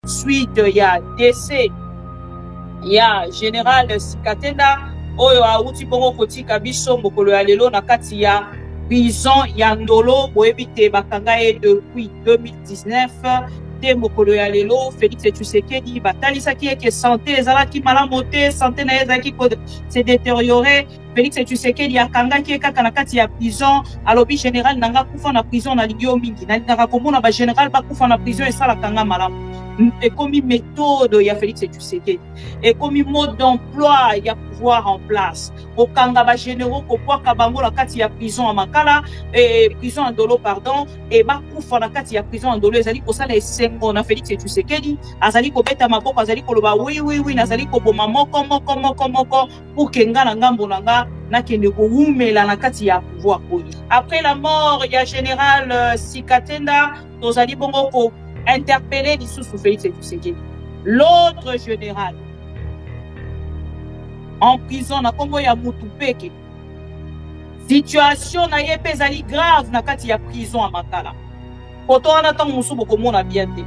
suite ya décès ya général Sikatenda oyo auti bongo kotika biso mokolo ya lelo na kati ya prison ya Ndolo boyebi te bakanga ye depuis 2019 te mokolo ya lelo Félix Tshisekedi batalisaki eke santé ezalaki malamu te santé na ye ezalaki se détérioré Félix Tshisekedi akangaki kaka na kati ya prison alobi général nanga kufa na prison na ligio mingi nalingaka komona ba général bakufa na prison esalaka nga malamu ekomi méthode ya Félix Tshisekedi ekomi mode d'emploi ya pouvoir en place okanga ba généraux kopwaka bango na kati ya prison ya Makala prison ya Ndolo pardon et bakufa na kati ya prison ya Ndolo ezali kosala esengo na Félix Tshisekedi azali kobeta maboko azali koloba oui nazali koboma moko pour kenga na ngambo na nga nakende koumela na kati ya pouvoir oyo. Après la mort ya général Sikatenda tozali bongo ko interpellé sous Félix Tshisekedi. L'autre général en prison na Congo ya Mutupeke. Situation na ye pezali grave na kati ya prison à Makala. Poto wana tango musubo komona bien te.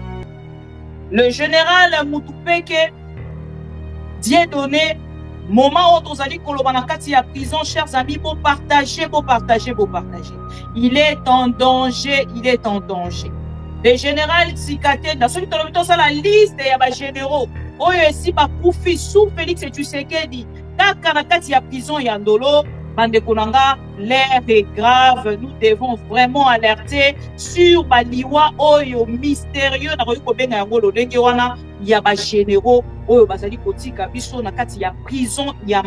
Le général Mutupeke Dieudonné moment où tozali koloba na kati ya prison chers amis pour partager. Il est en danger. Le général Sikatenda, celui qui a la liste ya généraux, oyo esi bakufi sous Félix Tshisekedi, kaka na kati ya prison ya Ndolo, bande konanga, l'air est grave, nous devons vraiment alerter sur baliwa oyo mystérieux na koyi kobenga yango lolenge wana ya ba généraux oyo bazali kotika biso na kati ya prison ya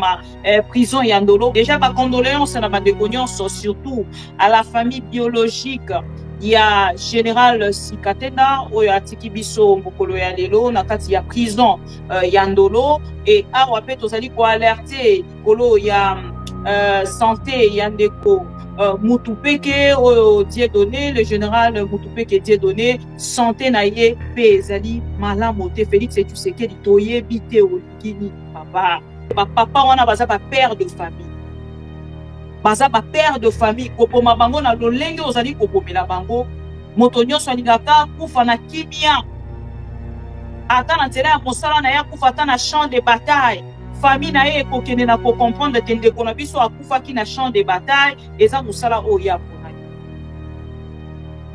prison ya Ndolo. Déjà ba condoléances na bande nyonso surtout à la famille biologique. Il y a général Sikatenda oyo atiki biso mokolo ya lelo na kati ya prison ya Ndolo et awa pe tozali ko alerter kolo ya santé ya ndeko Mutupeke oyo Dieudonné le général Mutupeke Dieudonné santé na ye pe ezali malamu te Félix Tshisekedi toyebi te olikini papa wana baza ba père de famille. Baza ba père de famille kopoma bango na lolenge ozali kopomela bango moto nyonso alingaka kufa na kimia ata na nzela ya mosala na ye akufa ata na champ de bataille famille na ye ekokende na kocomprendre te ndeko na biso akufaki na champ de bataille eza mosala oyo ya mpona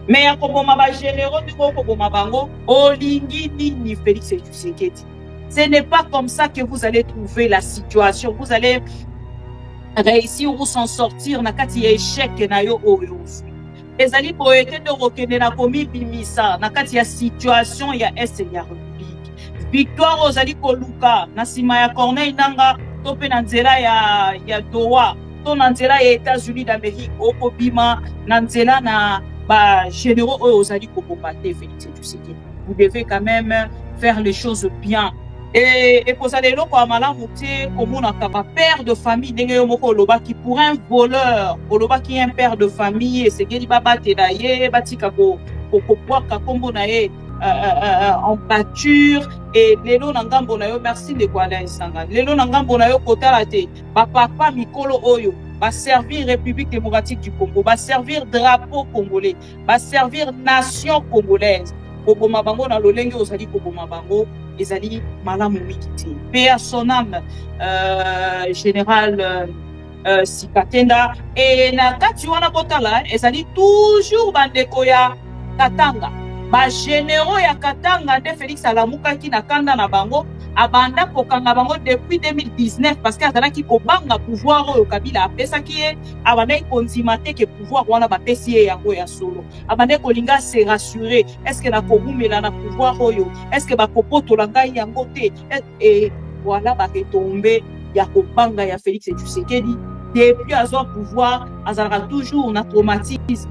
me ya koboma bagénéraux ndiko koboma bango olingi nini Félix Tshisekedi. Ce n'est pas comme ça que vous allez trouver la situation, vous allez réussir ou s'en sortir na kati ya échec na yo oyo ezali poete de rokende na komi bimisa na kati ya situation ya est ya république victoire ozali koluka na sima ya Corneille Nanga to pe na nzela ya Doha to na nzela ya États-Unis d'Amérique okobima na nzela na ba généraux oyo ozali kopopate Félix Tshisekedi. Vous devez quand même faire les choses bien. Et pour ça, les gens comme malamu te komona kaba père de famille ndenge yo moko loba qui pour un voleur, loba qui est un père de famille et c'est geli baba te na ye batika ko kwaka kombo na ye en pâture et lelo na ngambo na yo merci de quoi la isanga. Lelo na ngambo na yo kotala te ba papa mikolo oyo va servir République démocratique du Congo, va servir drapeau congolais, va servir nation congolaise. Koboma bango na lolenge ozali koboma bango ezali malamu mikiti. Paix à son âme, général Sikatenda. Et na kati wana kotala ezali toujours bandeko ya Katanga. Ba généraux ya Katanga de Félix alamukaki na kanda na bango abanda kokanga bango depuis 2019 parce qu'azalaki kobanga pouvoir oyo Kabila apesaki ye abanda kontimate ke pouvoir wana bapesi ye yango ya solo abanda kolinga se rassurer est-ce que na komumela na pouvoir oyo est-ce que bakopotola ngai yango te et voilà baretombe ya kobanga ya Félix Tshisekedi depuis azwa pouvoir azalaka toujours na traumatisme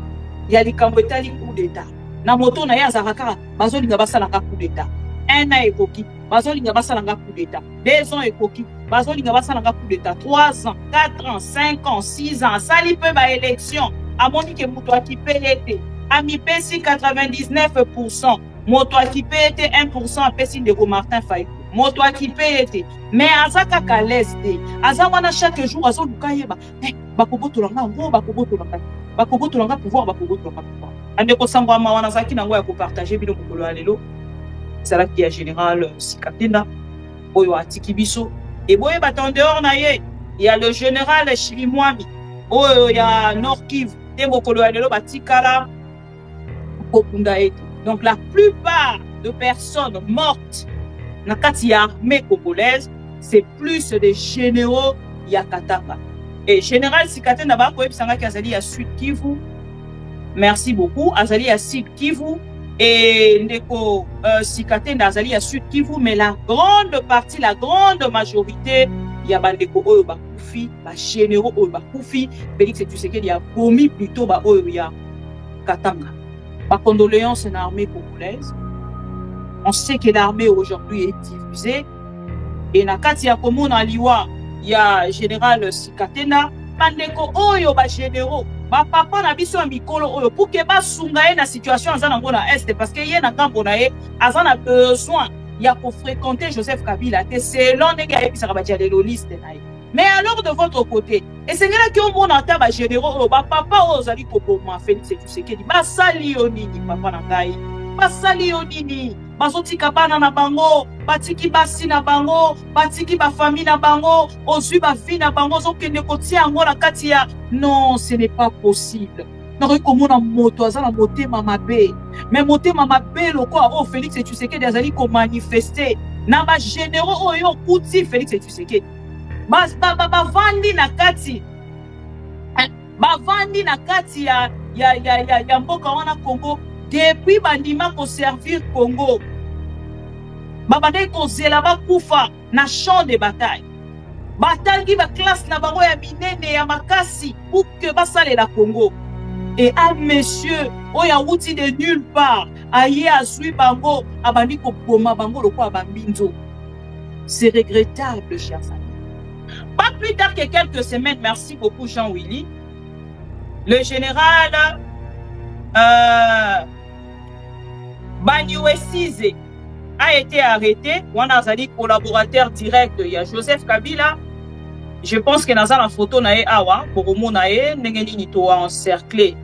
ya likambo etali coup d'état na moto na ya azalaka bazolinga basalaka coup d'état un an ekoki bazolinga basalanga coup d'état 2 ans ekoki bazolinga basalanga coup d'état 3 ans 4 ans 5 ans 6 ans sali pe ba élection amoni ke moto akipete amipesi 99% moto akipete 1% apesi ndeko Martin Fayulu moto akipete mais azaka ka leste azawana chaque jour azoluka yeba bakobotolanga ngo bakobotolanga pouvoir bakobotolanga pouvoir ande ko sangwa mawana zaki nango ya ko partager bino mokolo ya lelo ezalaki ya général Sikatenda oyo atiki biso et boye bato en dehors na ye il y a le général Chirimwami oyo ya Nord Kivu te mokolo ya lelo batikala kokunda ete. Donc la plupart de personnes mortes na kati ya armée congolaise c'est plus des généraux ya Katanga. Et général Sikatenda ba koyebisanga ki azali ya Sud Kivu. Merci beaucoup. Azali ya Sud Kivu et ndeko Sikatenda azali ya Sud Kivu, mais la grande partie, la grande majorité ya bandeko oyo bakufi, ba généraux oyo bakufi, Félix Tshisekedi a promis plutôt ba oyo ya Katanga. Ba condoléances à l'armée congolaise. On sait que l'armée aujourd'hui est divisée et na kati ya komona liwa ya général Sikatenda bandeko oyo ba généraux ba papa na biso ya mikolo oyo pour que ba sunga ye na situation azana ngona est parce que ye na kambo na ye azana besoin ya ko fréquenter Joseph Kabila te selon ndenge ayebisaka badialelo liste na ye. Mais alors de votre côté esengela ki omona ata ba généraux oyo ba papa oyo ozali koboma Félix Tshisekedi basali yo nini papa na ngai, basali yo nini? Bazotika bana na bango, batiki basi na bango, batiki ba famille na bango, ozui ba vie na bango, zokende kotia yango na kati ya. Non, ce n'est pas possible. Non, komona moto azala motema mabe. Mais motema mabe loko o Félix Tshisekedi azali ko manifester na ba généraux oyo kuti Félix Tshisekedi. Ba vandi na kati. Ba vandi na kati ya mboka wana Congo. Depuis bandima ko servir Congo, babande ko zela ba kufa na champ de bataille. Batangi ba classe na bango ya minene ya makasi pour que basale la Congo. Et un monsieur oya wuti de nulle part aye azui bango abandi ko boma bango lokwa bambinzo. C'est regrettable, chers amis. Pas plus tard que quelques semaines, merci beaucoup Jean-Willy, le général Banyuesize a été arrêté. On a dit collaborateur direct. Il y a Joseph Kabila. Je pense que dans la photo nae awa pour mo nae ndengeni ni to encerclé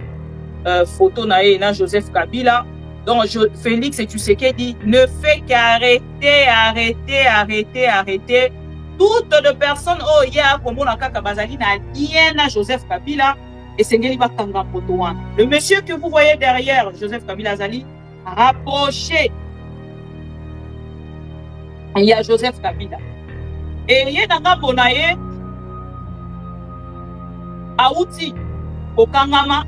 photo nae na Joseph Kabila. Donc Félix Tshisekedi ne fait qu'arrêter, arrêter toutes les personnes oh ya comme on a kaka bazali na lien na Joseph Kabila et sengeli bakanga photo wana. Le monsieur que vous voyez derrière Joseph Kabila Zali rapproché. Il y a Joseph Kabila. Et il y a un bonaye Aouti au Kangama.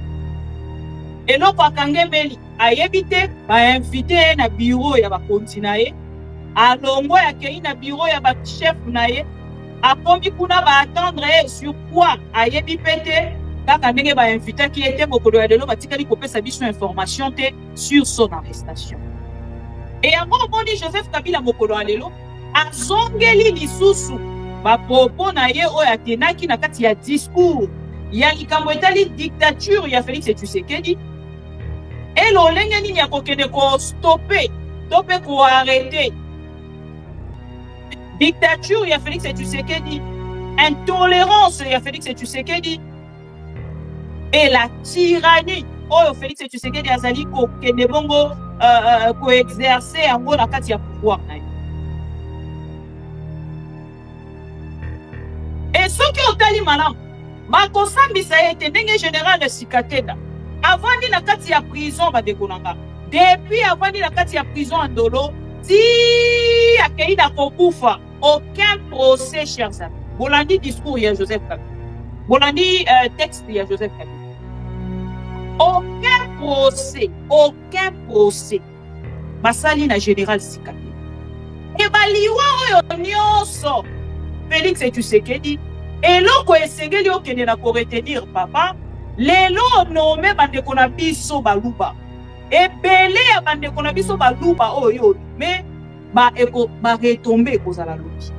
Et l'autre à Kangemeli a évité à inviter na bureau ya ba continue. A longo ya kei na bureau ya ba chef naye. A kombi kuna ba attendre sur quoi a yebi pété. Kaka ndenge ba invité qui était mokolo ya lelo batikali kopesa biso information te sur son arrestation. Et à mon dit Joseph Kabila mokolo ya lelo azongeli lisusu ba propos na ye oyo atenaki na kati ya discours ya likambo etali dictature ya Félix Tshisekedi. Et lolenge nini ya kokende ko stopper ko arrêter dictature ya Félix Tshisekedi, intolérance ya Félix Tshisekedi et la tyrannie oyo Félix Tshisekedi azali ko kende bongo ko exercer yango na kati ya pouvoir na ye. Et ce qui otali malamu bakosambisa ete ndenge général Sikatenda avandi na kati ya prison badekonanga depuis avandi na kati ya prison en Ndolo ti akei na kokufa aucun procès, chers amis. Bolandi discours ya Joseph Kabila, bolandi texte ya Joseph Kabila. Aucun procès. Basali na général Sikatenda. Et baliwa oyo nyonso Félix Tshisekedi eloko esengeli okende na ko retenir papa lelo nommé bandeko na biso baluba. Ebele ya bandeko na biso baluba oyo mais ba retomber kozala lobi.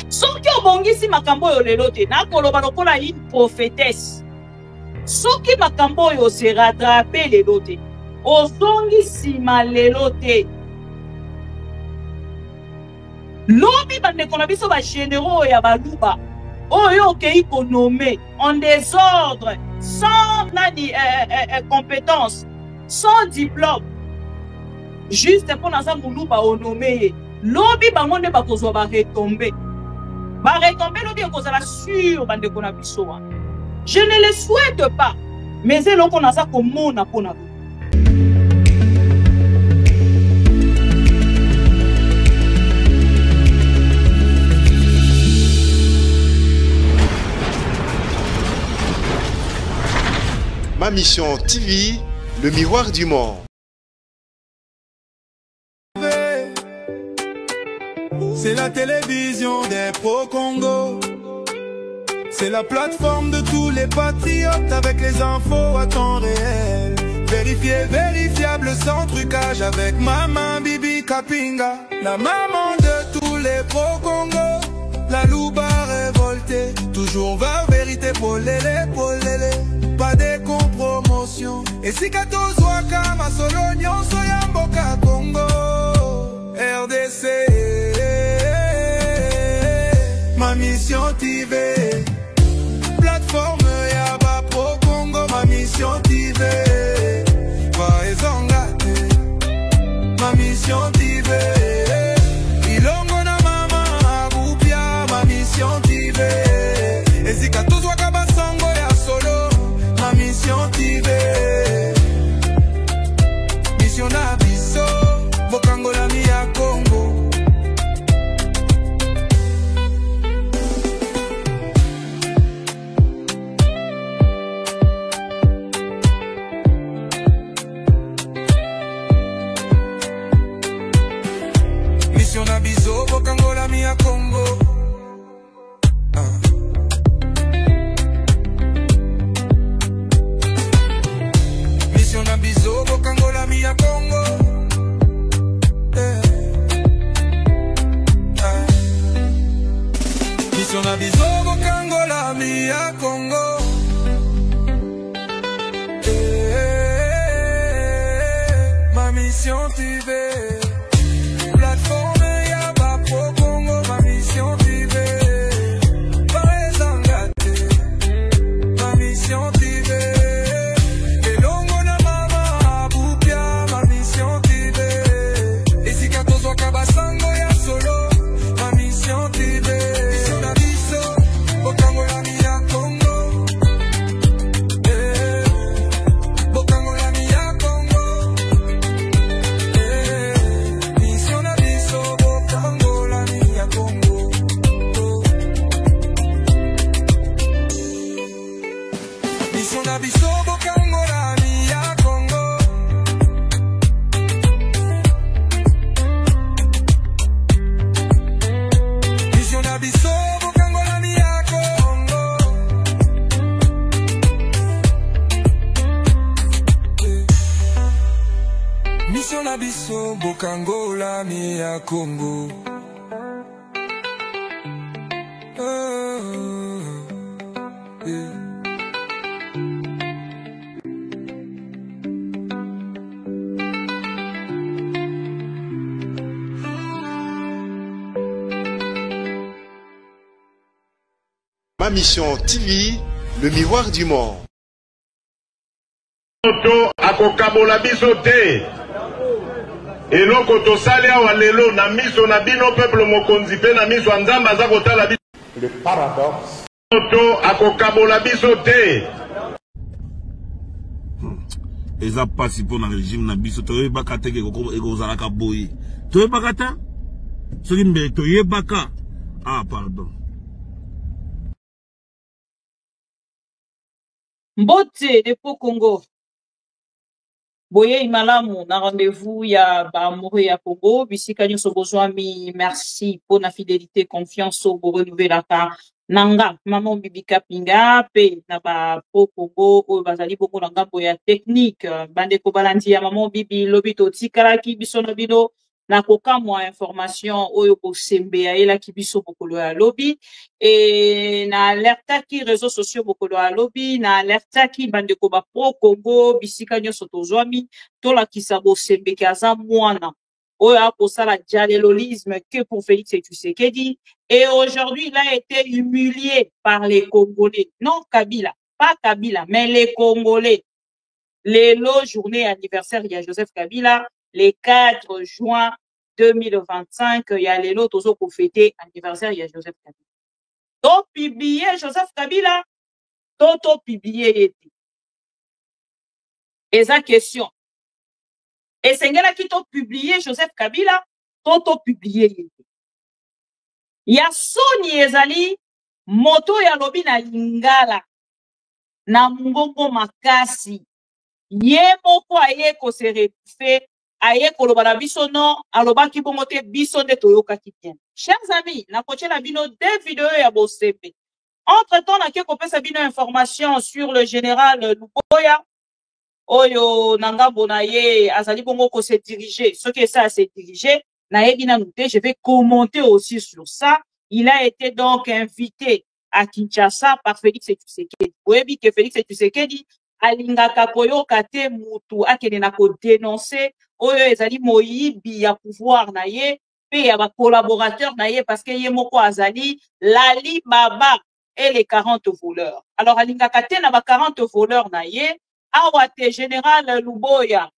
Soki obongisi makambo oyo lelo te na koloba lokola une prophétesse. Soki makambo oyo se rattraper lelo te ozongi sima lelo te. Lobi bandeko na biso ba généraux ya baluba oyo kei ko nommé en désordre sans compétence, sans diplôme. juste pour naza mulu ba onomé lobi bango nde bakozwa ba retomber lobi ekozala sur bande kona biso wana. Je ne le souhaite pas, mais eloko naza komona pona bo. Ma Mission TV, le miroir du monde. C'est la télévision des pro-Congo. C'est la plateforme de tous les patriotes avec les infos à temps réel. Vérifié, vérifiable, sans trucage avec Maman Bibi Kapinga. La maman de tous les pro-Congo. La louba révoltée, toujours va vérité pour l'élé, pas de compromotion. Et si 14 waka ma solognon soyamboka Congo RDC. Ma Mission TV, plateforme Yaba Pro Congo. Ma Mission TV, va ezongate. Ma Mission TV, ilongo na mama abupia. Ma Mission TV, ezika tozwa kabasango ya solo. Ma Mission TV, mission na biso bokango la mi ya Congo. Mission na biso bokango la mi ya Congo. Mission na biso bokango la mi ya Congo. Mission na biso bokango la mi ya Congo. Ma Mission TV, plateforme Yaba Pro Congo. Ma Mission TV, pareil engagé. Ma Mission TV, elongo na mama abupia. Ma Mission TV, esika tozwa kabasango ya solo. Ma Mission TV, mission na biso bokango la mi ya Congo. Bokango la mi ya Congo. Mission na biso bokango la mi ya Congo. Mission na biso bokango la mi ya Congo. Mission na biso bokango la mi ya Congo. Mission na biso bokango la mi ya Congo. Ma Mission TV, le miroir du monde. Akokabola biso te. Eloko tosali awa lelo na miso na bino peuple mokonzi pe na miso nzamba aza kotala biso. Le paradoxe. Akokabola biso te. Eza pasi pour le régime na biso toyebaka te ke ekozalaka boye. Toyebaka te soki mbe toyebaka. Ah pardon. Mbote de Po Congo. Boye imalamu na rendez-vous ya ba amoureux ya Congo. Bisika nyoso bozwami, merci pour la fidélité, confiance au renouvelaka. Nanga, maman Bibi Kapinga, pe na ba Po Congo, o bazali boko nanga boya technique. Bande ko balandi ya maman Bibi lobito tikalaki bisono bino. Na koka mwa information oyo ko sembe ya ela ki biso bokolo ya lobby et na alerta ki réseaux sociaux bokolo ya lobby na alerta ki bande ko ba Pro Congo bisika nyoso tozwami tola kisabo sembe kaza mwana oyo akosala dialolisme que pour Félix Tshisekedi et aujourd'hui il a été humilié par les Congolais, non Kabila, pas Kabila mais les Congolais. Les journée anniversaire de Joseph Kabila le 4 juin 2025, il y a les autres qui fêter anniversaire, il y a Joseph Kabila. Donc, publier Joseph Kabila, toto publier. Et sa question. Et c'est là qui t'a publié Joseph Kabila, toto publié. Il y a Sony Ezali, moto ya lobi na lingala, na mbongo makasi. Ye moko aye ko se refe, aye ko loba na biso non, aloba ki bongo te biso de toyoka ki bien. Chers amis, na koche na bino deux vidéos ya bosepe. Entre-temps, na ke kopesa bino information sur le général Luboya, oyo nangambo na ye azali bongo ko se diriger. Ce que ça se diriger, na yebina noté, je vais commenter aussi sur ça. Il a été donc invité à Kinshasa par Félix Tshisekedi. Oyebi que Félix Tshisekedi alingaka koyoka te mutu akene na ko dénoncer oyo ezali moyibi ya pouvoir na ye pe ya ba collaborateurs na ye parce que ye moko azali Lali Baba et les 40 voleurs. Alors alingaka te na ba 40 voleurs na ye awa te général Luboya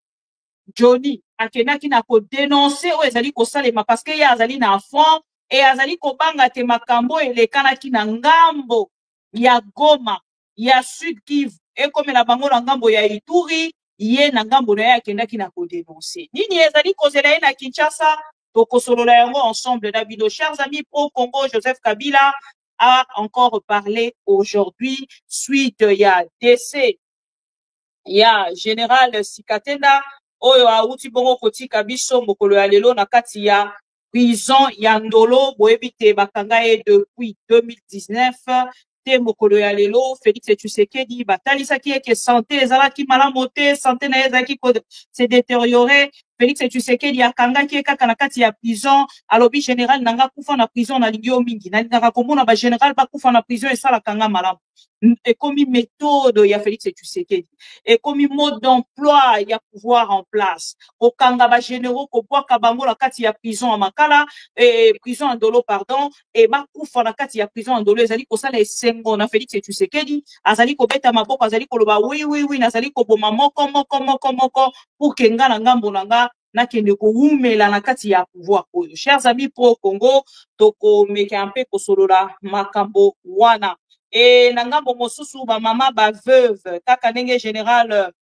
Johnny akenaki na ko dénoncer oyo ezali ko salema parce que ye azali na fond et azali ko banga te makambo elekanaki na ngambo ya Goma ya Sud Kivu et comme la bango na ngambo ya Ituri ye na ngambo na ya kendaki na ko dénoncer nini ezali kozela na Kinshasa to kosolola yango ensemble na bino. Chers amis pro Congo, Joseph Kabila a encore parlé aujourd'hui suite ya décès ya général Sikatenda oyo auti bongo kotika biso mokolo ya lelo na kati ya prison ya Ndolo. Boyebi te bakanga ye depuis 2019 te mokolo ya lelo Félix Tshisekedi batalisaki eke santé ezalaki malamu te, santé na ye ezalaki ko se détériorer. Félix Tshisekedi akangaki kaka na kati ya prison alobi général nanga kufa na prison na lingio mingi na lingaka komona ba général ba kufa na prison esala kanga malamu. Et comme méthode ya Félix Tshisekedi et comme mode d'emploi ya pouvoir en place okanga ba généraux ko bwaka bango na kati ya prison à Makala et prison en Ndolo pardon et ba kufa na kati ya prison en Ndolo ezali ko sala esengo na Félix Tshisekedi azali ko beta maboko azali ko loba oui nazali ko boma moko pour kenga na ngambo nanga na kende ko umela na kati ya pouvoir oyo. Chers amis pro Congo toko meke un peu ko solola makambo wana. Et nangambo mosusu ba mama ba veuve kaka ndenge général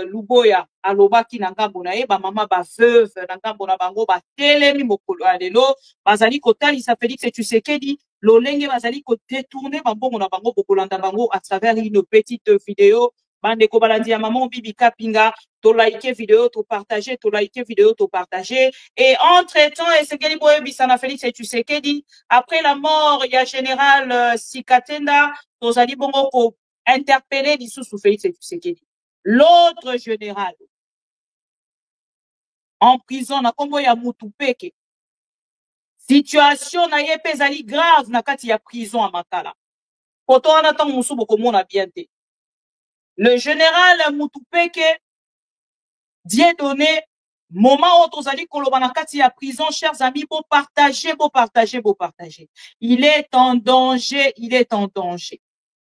Luboya alobaki nangambo na ye ba mama ba veuve nangambo na bango ba telemi mokolo alelo bazali kotalisa Félix Tshisekedi lolenge bazali ko détourner bambongo na bango bokolanda bango à travers une petite vidéo. Bande ko balandi ya maman Bibi Kapinga to like vidéo to partager et entre temps et c'est quel boye bisana Félix Tshisekedi après la mort il y a général Sikatenda tozali bongo ko interpeller lisusu Félix Tshisekedi l'autre général en prison na kombo ya Mutupeke situation na ye pezali grave na kati ya prison à Makala poto wana tango musu bokomona bien te. Le général Mutupeke Dieudonné moment où tozali koloba na kati ya prison. Chers amis, beau partager. Il est en danger.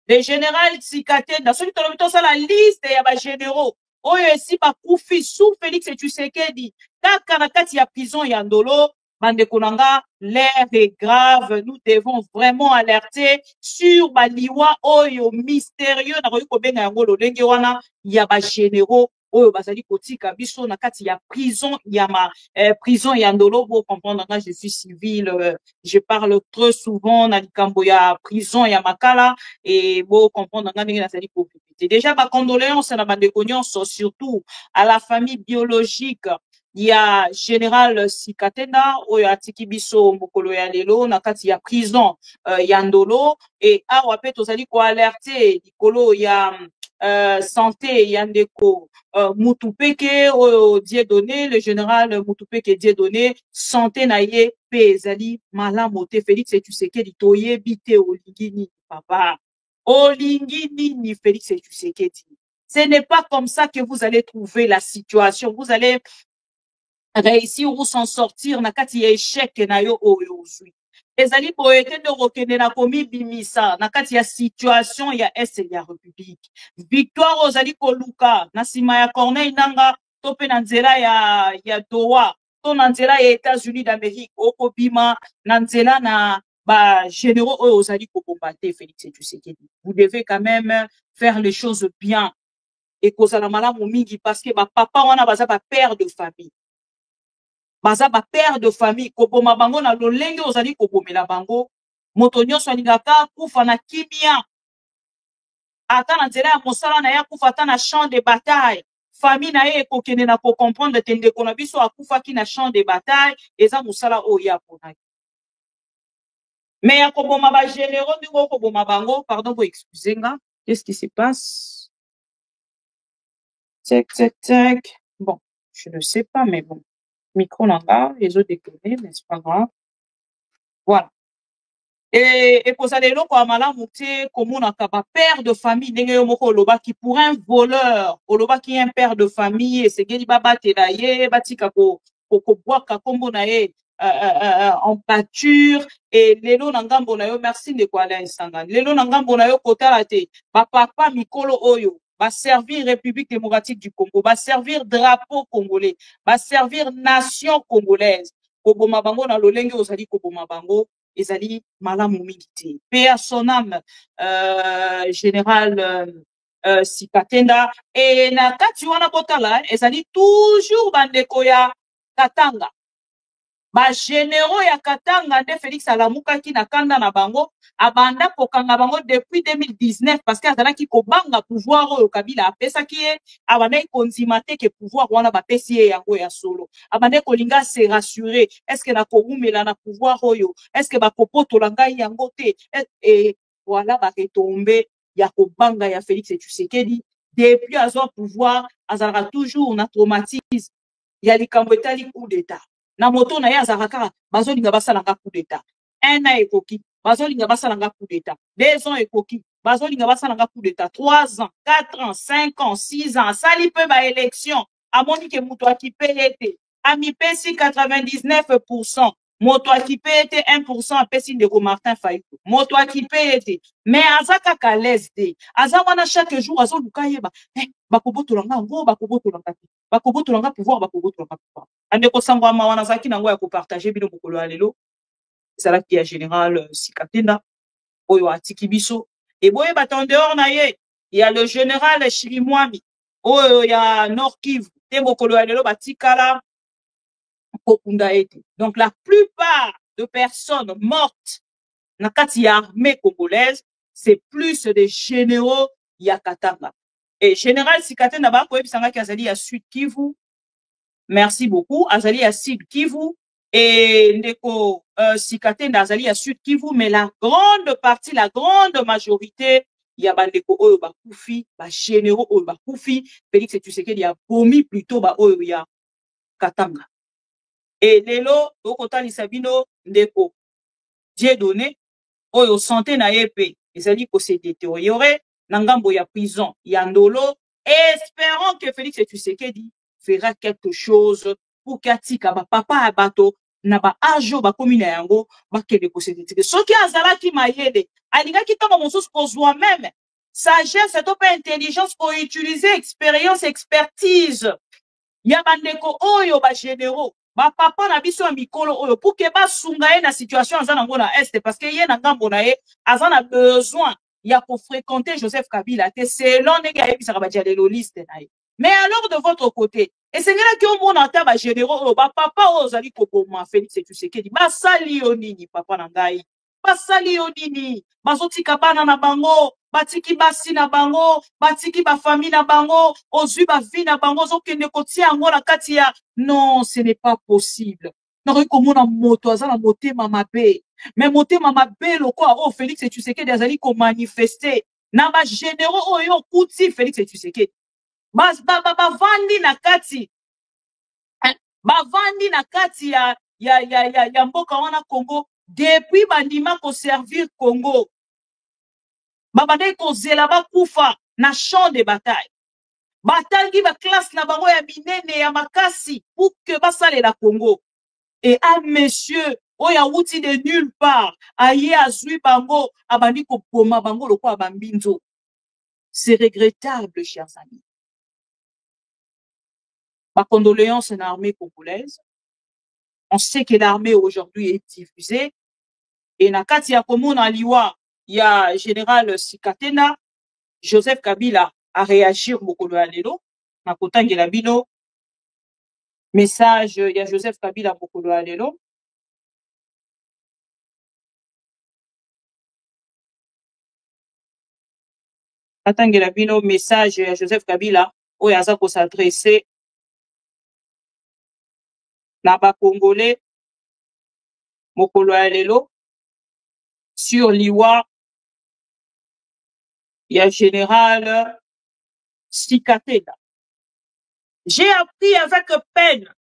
Le général Sikatenda celui qui a la liste ya ba généraux oyo esi ba kufi sous Félix Tshisekedi kaka na kati ya prison ya Ndolo. Bande konanga, l'air est grave. Nous devons vraiment alerter sur baliwa oyo mystérieux na koyi kobenga yango lolenge wana ya ba généraux oyo bazali kotika biso na kati ya prison ya prison ya Ndolo. Pour comprendre nga je suis civil, je parle très souvent na likambo ya prison ya Makala et pour comprendre nga ndenge nazali kopipite. Déjà ba condoléances na bande nyonso surtout à la famille biologique. Il y a général Sikatenda oyo atiki biso mokolo ya lelo na kati ya prison ya Ndolo et awa pe tozali ko alerter likolo ya santé ya ndeko Mutupeke oyo Dieudonné, le général Mutupeke Dieudonné santé na ye pe ezali malamu te. Félix Tshisekedi toyebi te olingi nini papa, olingi nini Félix Tshisekedi. Ce n'est pas comme ça que vous allez trouver la situation, vous allez réussir ou s'en sortir na kati ya échec na yo oyo uzwi ezali boyete de rokende na komi bimisa na kati ya situation ya est ya république victoire ozali koluka na sima ya Corneille Nanga to pe na nzela ya Doha, to na nzela ya États-Unis d'Amérique, okobima na nzela na ba généraux ozali ko combattre Félix Tshisekedi. Vous devez quand même faire les choses bien et kozala malamu mingi parce que ba papa wana baza ba père de famille. Baza ba père de famille koboma bango na lolenge ozali kobomela bango. Moto nyonso alingaka kufa na kimia. Ata na nzela ya mosala na ya kufa ata na champ de bataille. Famille na ye kokende na ko comprendre tende kona biso akufaki na champ de bataille eza mosala oyo ya ponaki. Mais ya koboma ba généraux ndiko koboma bango, pardon pour excuser nga. Qu'est-ce qui se passe? Tac tac tac. Bon, je ne sais pas mais bon. Micro nanga, les autres déconner, mais c'est pas grave. Voilà. Et pour ça, les gens comme malamu te komona kaba père de famille ndenge yo moko oloba qui pour un voleur, oloba qui est un père de famille et c'est geli baba te na ye batika ko boaka kombo na ye en pâture et lelo na ngambo na yo merci de quoi Alain Sangani. Lelo na ngambo na yo kotala te ba papa mikolo oyo va servir République démocratique du Congo, va servir drapeau congolais, va servir nation congolaise. Koboma bango na lolenge ozali koboma bango ezali malamu mingi te. Paix à son âme, général Sikatenda. Et na kati wana kotala ezali toujours bandeko ya Katanga. Ba généraux ya Katanga nde Félix alamukaki na kanda na bango abanda kokanga bango depuis 2019 parce que azalaki kobanga pouvoir oyo Kabila apesaki ye abandaki kondima te ke pouvoir wana bapesi ye yango ya solo abandaki kolinga se rassurer est-ce que na kowumela na pouvoir oyo est-ce que bakopotola ngai yango te et voilà baretombe ya kobanga ya Félix Tshisekedi depuis azwa pouvoir azalaka toujours na traumatisme ya likambo etali coup d'état. Na moto na ye azalaka bazolinga basalanga coup d'état. 1 an ekoki bazolinga basalanga coup d'état. 2 ans ekoki bazolinga basalanga coup d'état. 3 ans, 4 ans, 5 ans, 6 ans. Sali pe ba élection. Amoni ke moto akipe ete. Ami pesi 99%. Moto akipe ete 1% apesi ndeko Martin Fayulu. Moto akipe ete. Mais azaka ka lesde. Azawana chaque jour azoluka yeba. Bakobotolanga ngo bakobotolanga te. Bakobotolanga pouvoir bakobotolanga pouvoir. Andeko sangwa wana zaki nango ya ko partager bino mokolo ya lelo. Ezalaki ya général Sikatenda oyo atiki biso et boye baton dehors na ye il y a le général Chirimwami oyo ya Nord Kivu te mokolo ya lelo batikala kokunda ete. Donc la plupart de personnes mortes na kati ya armée congolaise c'est plus des généraux ya Katanga et général Sikatenda ba ko ebisanga ki azali ya Sud Kivu. Merci beaucoup. Azali ya Sud Kivu et ndeko Sikatenda azali ya Sud Kivu, mais la grande partie, la grande majorité, il y a bandeko oyo bakufi, ba généraux oyo bakufi, Félix Tshisekedi ya bomi plutôt ba oyo ya Katanga. Et lelo okotali sabino ndeko Dieudonné oyo santé na yepe ezali ko se détériorer na ngambo ya prison ya Ndolo. Espérons que Félix Tshisekedi fera quelque chose pour katika ba papa abato na ba ajo ba komina yango bakende ko se détériorer. Soki azalaki mayele alingaki tama mosusu kozwa même sagesse to pas intelligence pour utiliser expérience expertise ya bandeko oyo ba généraux ba papa na biso ya mikolo oyo pour que ba sunga ye na situation azana ngo na est parce que ye na ngambo na ye azana besoin ya ko fréquenter Joseph Kabila te selon ndenge ayebisaka ba dialelo liste na ye. Mais alors de votre côté et c'est là que on ata ba généraux ba papa ozali koboma Félix Tshisekedi ba sali yo nini papa na ngai basali yo nini bazotika bana na bango batiki basi na bango batiki ba famille na bango ozwi ba vie na bango zokende kotia yango na kati ya non ce n'est pas possible. Nori komona moto azala motema mabe mais motema mabe lokwa o Félix Tshisekedi azali ko manifester na ba généraux oyo kuti Félix Tshisekedi bavandi na kati bavandi na kati ya mboka wana Congo depuis bandima ko servir Congo babandai ko zela bakufa na champ de bataille batangi ba classe na bango ya minene ya makasi pour que basalela Congo et un monsieur oya wuti de nulle part aye azui bango abandi ko poma bango lokwa bambinzo. C'est regrettable chers amis. Ma condoléance à l'armée congolaise. On sait que l'armée aujourd'hui est diffusée. Et nakati ya komona liwa, il y a général Sikatena, Joseph Kabila a réagi mokolo ya lelo. Na kotangela bino message ya Joseph Kabila mokolo ya lelo. Atangela bino message ya Joseph Kabila oyo aza ko s'adresser na ba Congolais mokolo ya lelo sur liwa ya général Sikatena. J'ai appris avec peine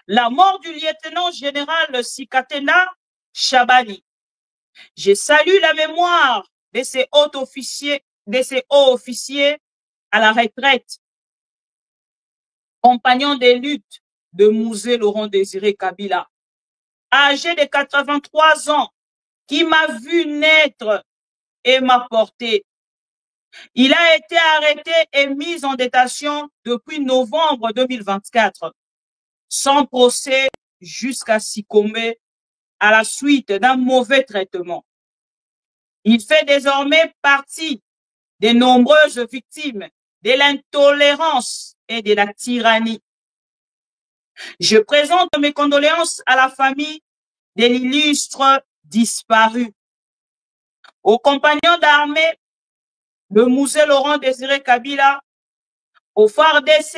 la mort du lieutenant général Sikatena Chabani. Je salue la mémoire de ces hauts officiers à la retraite, compagnons de lutte de Mouzé Laurent Désiré Kabila, âgé de 83 ans, qui m'a vu naître et m'a porté. Il a été arrêté et mis en détention depuis novembre 2024, sans procès jusqu'à succomber à la suite d'un mauvais traitement. Il fait désormais partie des nombreuses victimes de l'intolérance et de la tyrannie. Je présente mes condoléances à la famille de l'illustre disparu, aux compagnons d'armée de Mouzé Laurent Désiré Kabila, au FARDC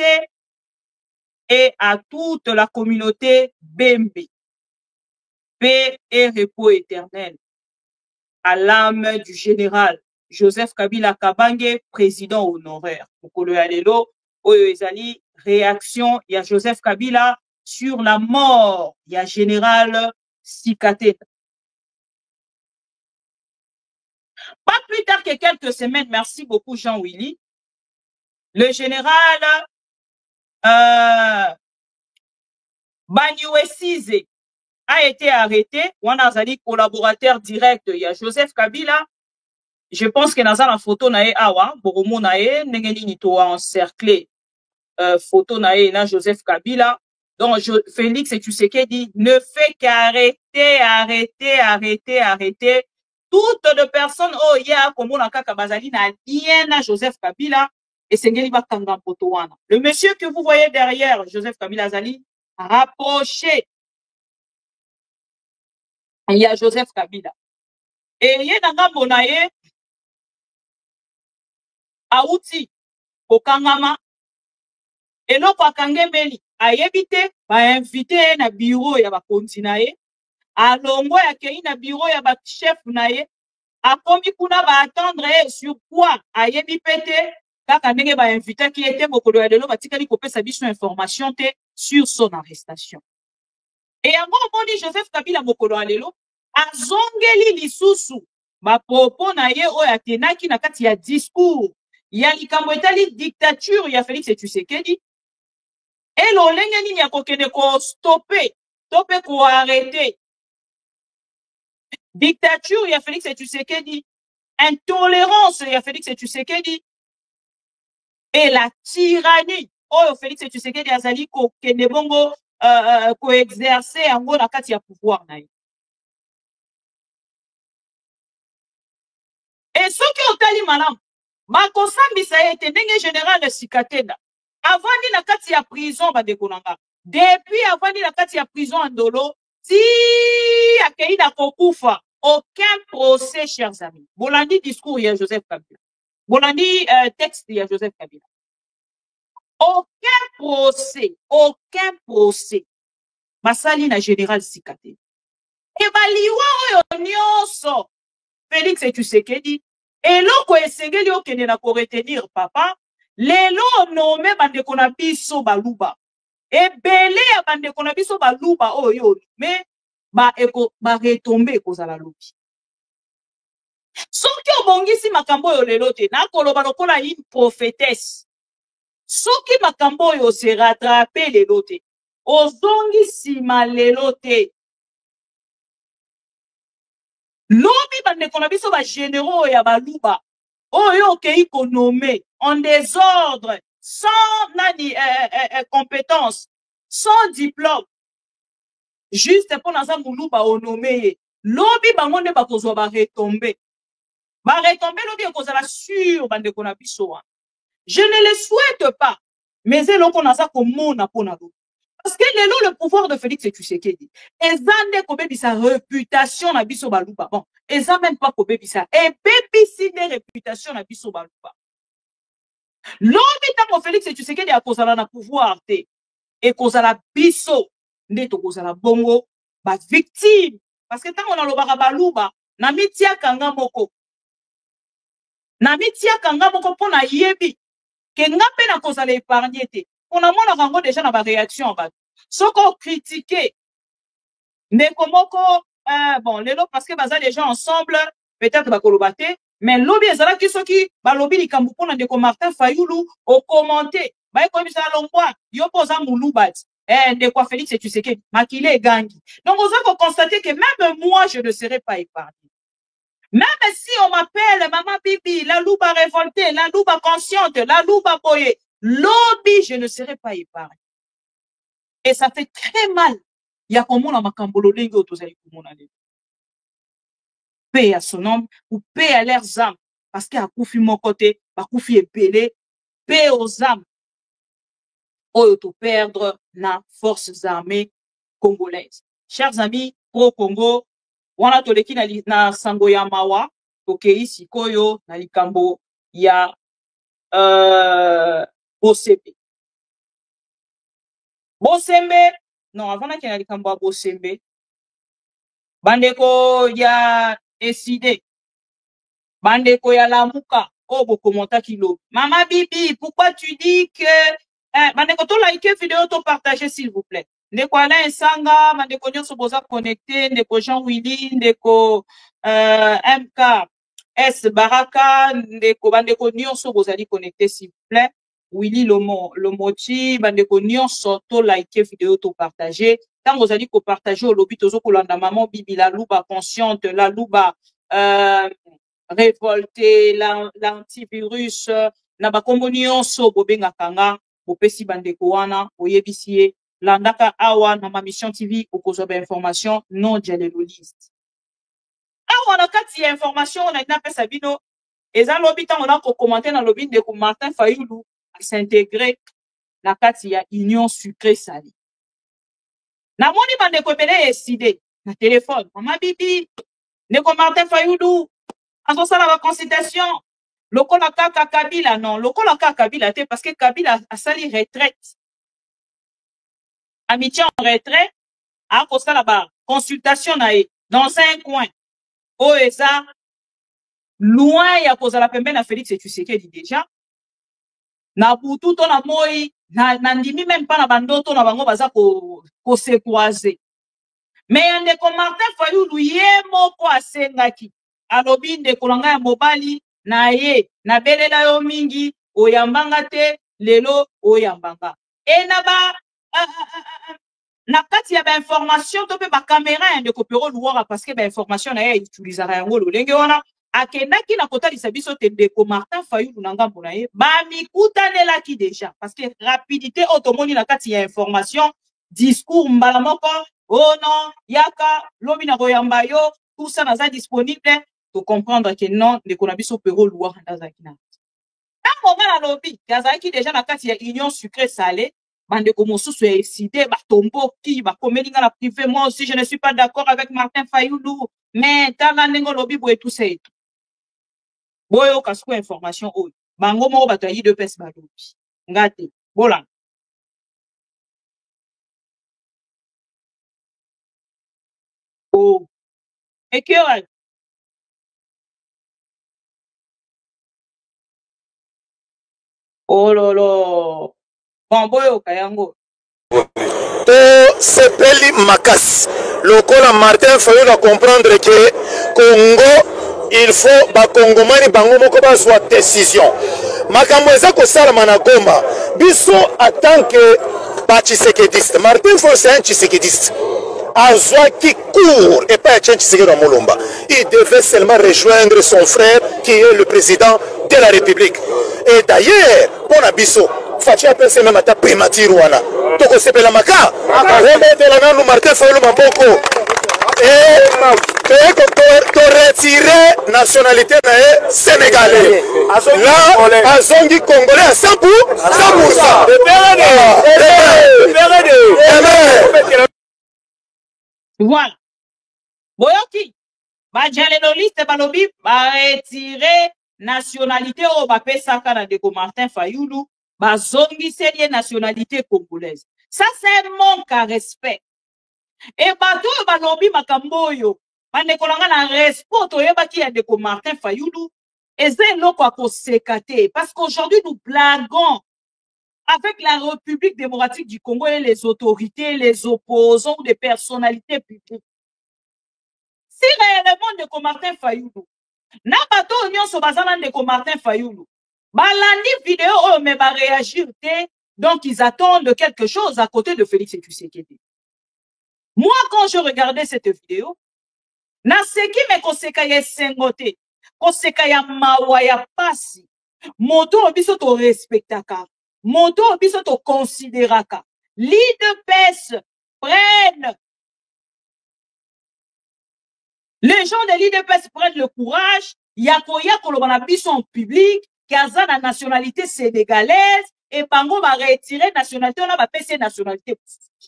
et à toute la communauté Bembe. Paix et repos éternel à l'âme du général Joseph Kabila Kabange, président honoraire. Mokolo ya lelo, oyo ezali réaction ya Joseph Kabila sur la mort ya général Sikatena. Pas plus tard que quelques semaines, merci beaucoup Jean-Willy, le général Banyuesize a été arrêté. Wana azali collaborateur direct ya Joseph Kabila. Je pense que naza la photo nae awa, boromo nae, ndenge nini to encerclé photo nae na Joseph Kabila. Donc Félix Tshisekedi ne fait qu'arrêter toutes de personnes oh ya komona kaka bazali na lien na Joseph Kabila et sengeli bakanga poto wana. Le monsieur que vous voyez derrière Joseph Kabila azali rapproché. Il y a Joseph Kabila. Et il y a ngambo nae Aouti, Kokangama, et l'autre à Kangemeli, a évité, va inviter na bureau ya ba kontinae, a longo ya kei na bureau ya ba chef nae, a komi kuna ba attendre sur quoi, a yebi pete, kaka ndenge ba inviter qui était mokolo ya lelo, ba tikali kopesa biso information te sur son arrestation. Et à moi, dit Joseph Kabila mokolo ya lelo, a zongeli lisusu, ba propos nae o ya tenaki na kati ya discours, il y a likambo etali dictature ya Félix Tshisekedi et l'olenge nini ya kokende ko stopper ko arrêter dictature ya Félix Tshisekedi, intolérance ya Félix Tshisekedi et la tyrannie oyo Félix Tshisekedi azali kokende bongo ko exercer yango na kati ya pouvoir na ye. Et ceux qui ont tali malam bakosambisa ete ndenge général Sikatena avandi na kati ya prison badekonanga depuis avandi na kati ya prison Andolo ti akei na kokufa aucun procès chers amis. Bolandi discours ya Joseph Kabila, bolandi texte ya Joseph Kabila, aucun procès basali na général Sikatena e baliwa oyo nyonso Félix Tshisekedi eloko esengeli okende na ko retenir papa lelo nome bandeko na biso baluba ebele ya bandeko na biso baluba oyo me ba retombe ekozala lobi soki obongisi makambo oyo lelo te nakoloba lokola une prophétesse soki makambo oyo se rattrape lelo te ozongi nsima lelo te lobi bandeko na biso ba généraux ya baluba oyo okei konome en désordre sans compétence, sans diplôme, juste pour naza muluba onomé, lobby bangonde bakozwa ba retomber. Ba retomber lobby ekozala sur bande kona biso. Je ne le souhaite pas, mais c'est l'on a ça comme mon apona. Parce que le pouvoir de Félix Tshisekedi, ezande ko bebi sa réputation na biso baluba. Bon, eza même pas ko bebi sa. Et bebi si des réputation na biso baluba. Lobby tango Félix Tshisekedi a kozala na pouvoir te. Et kozala biso nde to kozala bongo ba victime. Parce que tango na lobaka baluba na mitia kanga moko. Na mitia kanga moko pona yebi ke ngape na kozala épargner te. On a mon rango déjà dans ma réaction. Ce qu'on critiquait, bon, les lots parce que baza les gens ensemble, peut-être va kolobate, mais lobby ezala qui sont qui, ba lobby li kambuko na ndeko Martin Fayulu au commenter, ba ko bisa longwa, yo posa mulubat, ndeko Félix Tshisekedi, makile gangi. Donc on va constater que même moi je ne serai pas épargné. Même si on m'appelle maman Bibi, la louba révoltée, la louba consciente, la louba boyée, lobby, je ne serai pas épargné. Et ça fait très mal. Il y a comme on a makambolo lengo to zali kumona le. Paix à son nom ou paix à leurs âmes parce qu'il a koufi mon côté, ba koufi epelé, paix aux âmes. Oyo to perdre na forces armées congolaises. Chers amis, pro Congo, wana to leki na sango ya mawa, tokei sikoyo na likambo ya Bosembe. Bosembe, non, avant qu'il y ait likambo Bosembe, bandeko ya décidé, bandeko ya lamuka, oh, bokomenta kilo. Maman Bibi, pourquoi tu dis que, bandeko to like vidéo, to partager s'il vous plaît. Ndeko Alain Sanga, bandeko nyonso boza connecté, ndeko Jean Willy, ndeko MK S Baraka, ndeko bandeko nyonso bozali connecté s'il vous plaît. Willy Lomoti, bandeko nyonso to like vidéo, to partager. Tant vous allez partager au lobby tozo kolanda maman Bibi la louba consciente, la louba révoltée, l'antivirus, na bakombo nyonso bobenga kanga, bopesi bandeko wana, oyebisie, landaka awa na ma mission TV okozoba information non dialéloliste. Awa na kati ya information na ina pesa bino, eza lobby tant on a commenté na lobby de Martin Fayulu à s'intégrer na kati ya union sucrée salée. Na moni bandeko ebele décidé na téléphone maman Bibi ndeko Martin Fayulu azosala ba consultation lokola kaka Kabila non lokola kaka Kabila te parce que Kabila a sali retraite amitié en retraite a kosala ba consultation na ye dans un coin o eza loin ya kozala pembe na Félix Tshisekedi déjà na butu to na moi na ndimi même pas na bandoto na bango baza ko se croiser mais ndeko Martin Fayulu ye moko asengaki alobi ndeko nanga ya mobali na ye na belela yo mingi oyambanga te lelo oyambanga e na ba na kati ya ba information to pe ba caméra ndeko pero luwa parce que ba information na ye utilisera yango lolenge wana akendaki na kotalisa biso te ndeko Martin Fayulu na ngambo na ye bamikutanelaki déjà parce que rapidité otomoni na kati ya information discours mbala moko oh non yaka lobi na koyamba yo tout ça naza disponible to comprendre que non ndeko na biso pero luwa ndazaki na moment na lobi kazaki déjà na kati ya union sucrée salée bandeko mosusu ya excité batomboki bakomelinga na privé moi aussi je ne suis pas d'accord avec Martin Fayulu mais tala ndenge lobi boye tout ça et tout boyo kasko information oyo bango moko bato ya IDPS balobi ngate bola oh ekera oh lolo bon boyo kayango to sepeli makasi lokola Martin Fayulu a comprendre que Congo il faut bakongomani bango moko bazwa décision makambo eza kosalama na Goma biso en tant que batshisekediste Martin Fayulu c'est un tshisekediste azwaki cours et pas un Tshisekedi wa Mulumba il devait seulement rejoindre son frère qui est le président de la République et d'ailleurs pona biso faci apesi même ata primature wana tokosepela maka ometela nanu Martin Fayulu maboko toretire nationalité na ye sénégalais là azongi congolais à 100%. Voilà. Boyoki, bajaleloliste balobi retire nationalité au bapé sakana de Martin Fayulu, bazongi serie nationalité congolaise. Ça c'est un manque à respect. Et bato balobi makamboyo, banekolanga na respect toyeba ki ya de Martin Fayulu, et c'est loko à sekate parce qu'aujourd'hui nous blaguons avec la République démocratique du Congo et les autorités, les opposants, des personnalités publiques. Si réellement de Martin Fayulu, na bato union so bazana de Martin Fayulu, balandi vidéo oh mais ba réagir té, donc ils attendent quelque chose à côté de Félix Tshisekedi. Moi quand je regardais cette vidéo, na seki me koseka ya sengote, koseka ya mawa ya pasi, moto biso to respectaka. Moto biso to considéraka. L'IDPS prennent. Les gens de l'IDPS prennent le courage. Yakoya kolobana biso en public. Kaza na nationalité sénégalaise. Et bango va retirer nationalité. On a PC nationalité.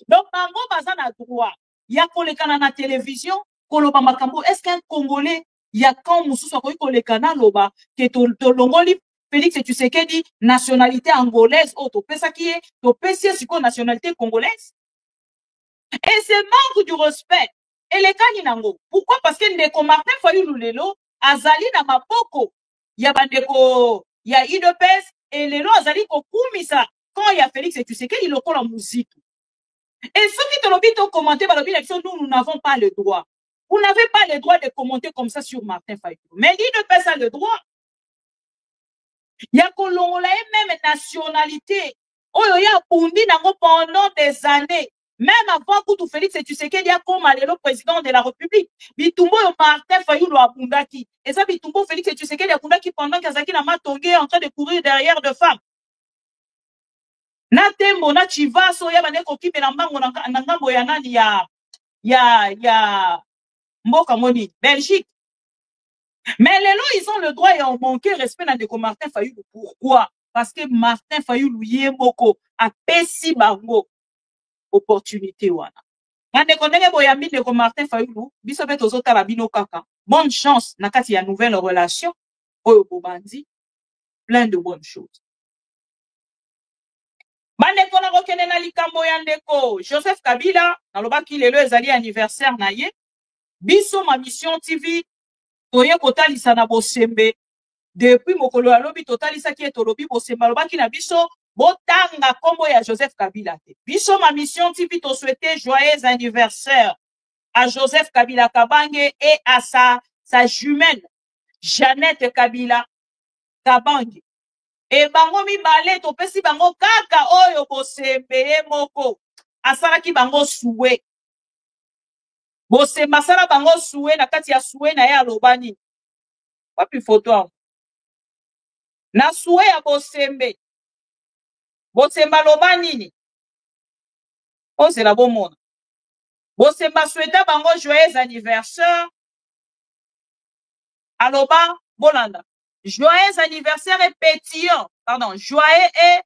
Donc bango baza na droit. Yakolekana na télévision. Koloba makambo. Est-ce qu'un Congolais yakan mususu akoyi kolekana loba. Ke to longoli. Félix Tshisekedi, nationalité angolaise, oh, topesa qui est, topesa siko nationalité congolaise. Et c'est manque du respect. Et les kaninango. Pourquoi? Parce que ndeko Martin Fayulu lelo, azali na mapoko, ya bandeko, ya IDPS, et lelo azali kokumisa, quand il y a Félix Tshisekedi, il loko la musique. Et ceux qui te l'obit ont commenté, nous n'avons pas le droit. Vous n'avez pas le droit de commenter comme ça sur Martin Fayulu. Mais l'IDPS a le droit. Ya kolongola même nationalité. Oyo ya pundi nango pendant des années. Même avant que Félix Tshisekedi a comme le président de la République. Bitumbo yo Martin Fayulu abundaki. Et ça bitumbo Félix Tshisekedi abundaki pendant qu'Azaki na matongé en train de courir derrière de femmes. Na tembo na chivaso ya baneko kipe na mbango na ngambo ya nani ya mboka moni Belgique. Mais les lois, ils ont le droit et ont manqué respect dans de Martin Fayulu. Pourquoi? Parce que Martin Fayulu yemoko a pesi bango opportunité wana. Ngande konenge boyambi de Martin Fayulu, biso beto zota la bino kaka. Bonne chance na kati ya nouvelle relation oyo bobandi, plein de bonnes choses. Bande kona kokene na likambo ya ndeko Joseph Kabila, na lobaki lelo ezali anniversaire na ye. Biso ma mission TV toye kotalisa na bosembe depuis mokolo alobi totalisa ki etolobi bosembe alobaki na biso botanga kombo ya Joseph Kabila te. Biso ma mission TV to souhaiter joyeux anniversaire à Joseph Kabila Kabange et à sa jumelle Jeannette Kabila Kabange. Et bango mibale to pesi bango kaka oyo bosembe moko asalaki bango souwe. Bosemba sala bango souwe na kati ya souwe na ya lobani. Wapi photo na souwe ya bosembe. Bosemba lobani ni. Oh c'est la bonne monde. Bosemba souhaita bango joyeux anniversaire. Aloba bolanda. Joyeux anniversaire et pétillant. Pardon, joyeux et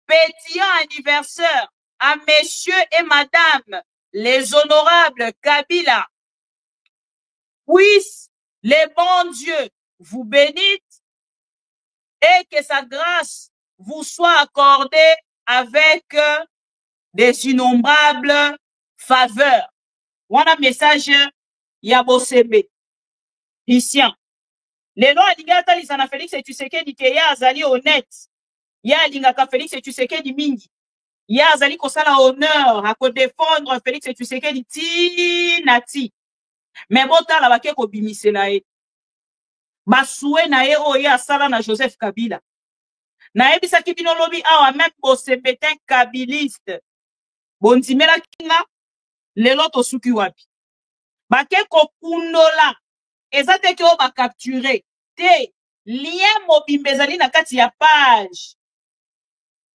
pétillant anniversaire à messieurs et madame les honorables Kabila. Puisse les bons dieux vous bénissent et que sa grâce vous soit accordée avec des innombrables faveurs. Voilà message Yabosebe. Ici. Les noms alinga lisana Félix Tshisekedi ke ya azali honnête. Ya alinga ka Félix Tshisekedi mingi. Ya azali kosala honneur à défendre Félix Tshisekedi ti nati. Mais bota la bake ko bimisela e. Basoué na e o ya sala na Joseph Kabila. Na ebisa ki bino lobi awa même bosebetin kabiliste. Bondimela kinga lelo to suki wapi. Bake ko kundola. Ezate ke o ba capturer. Te lien mobimbezali na kati ya page.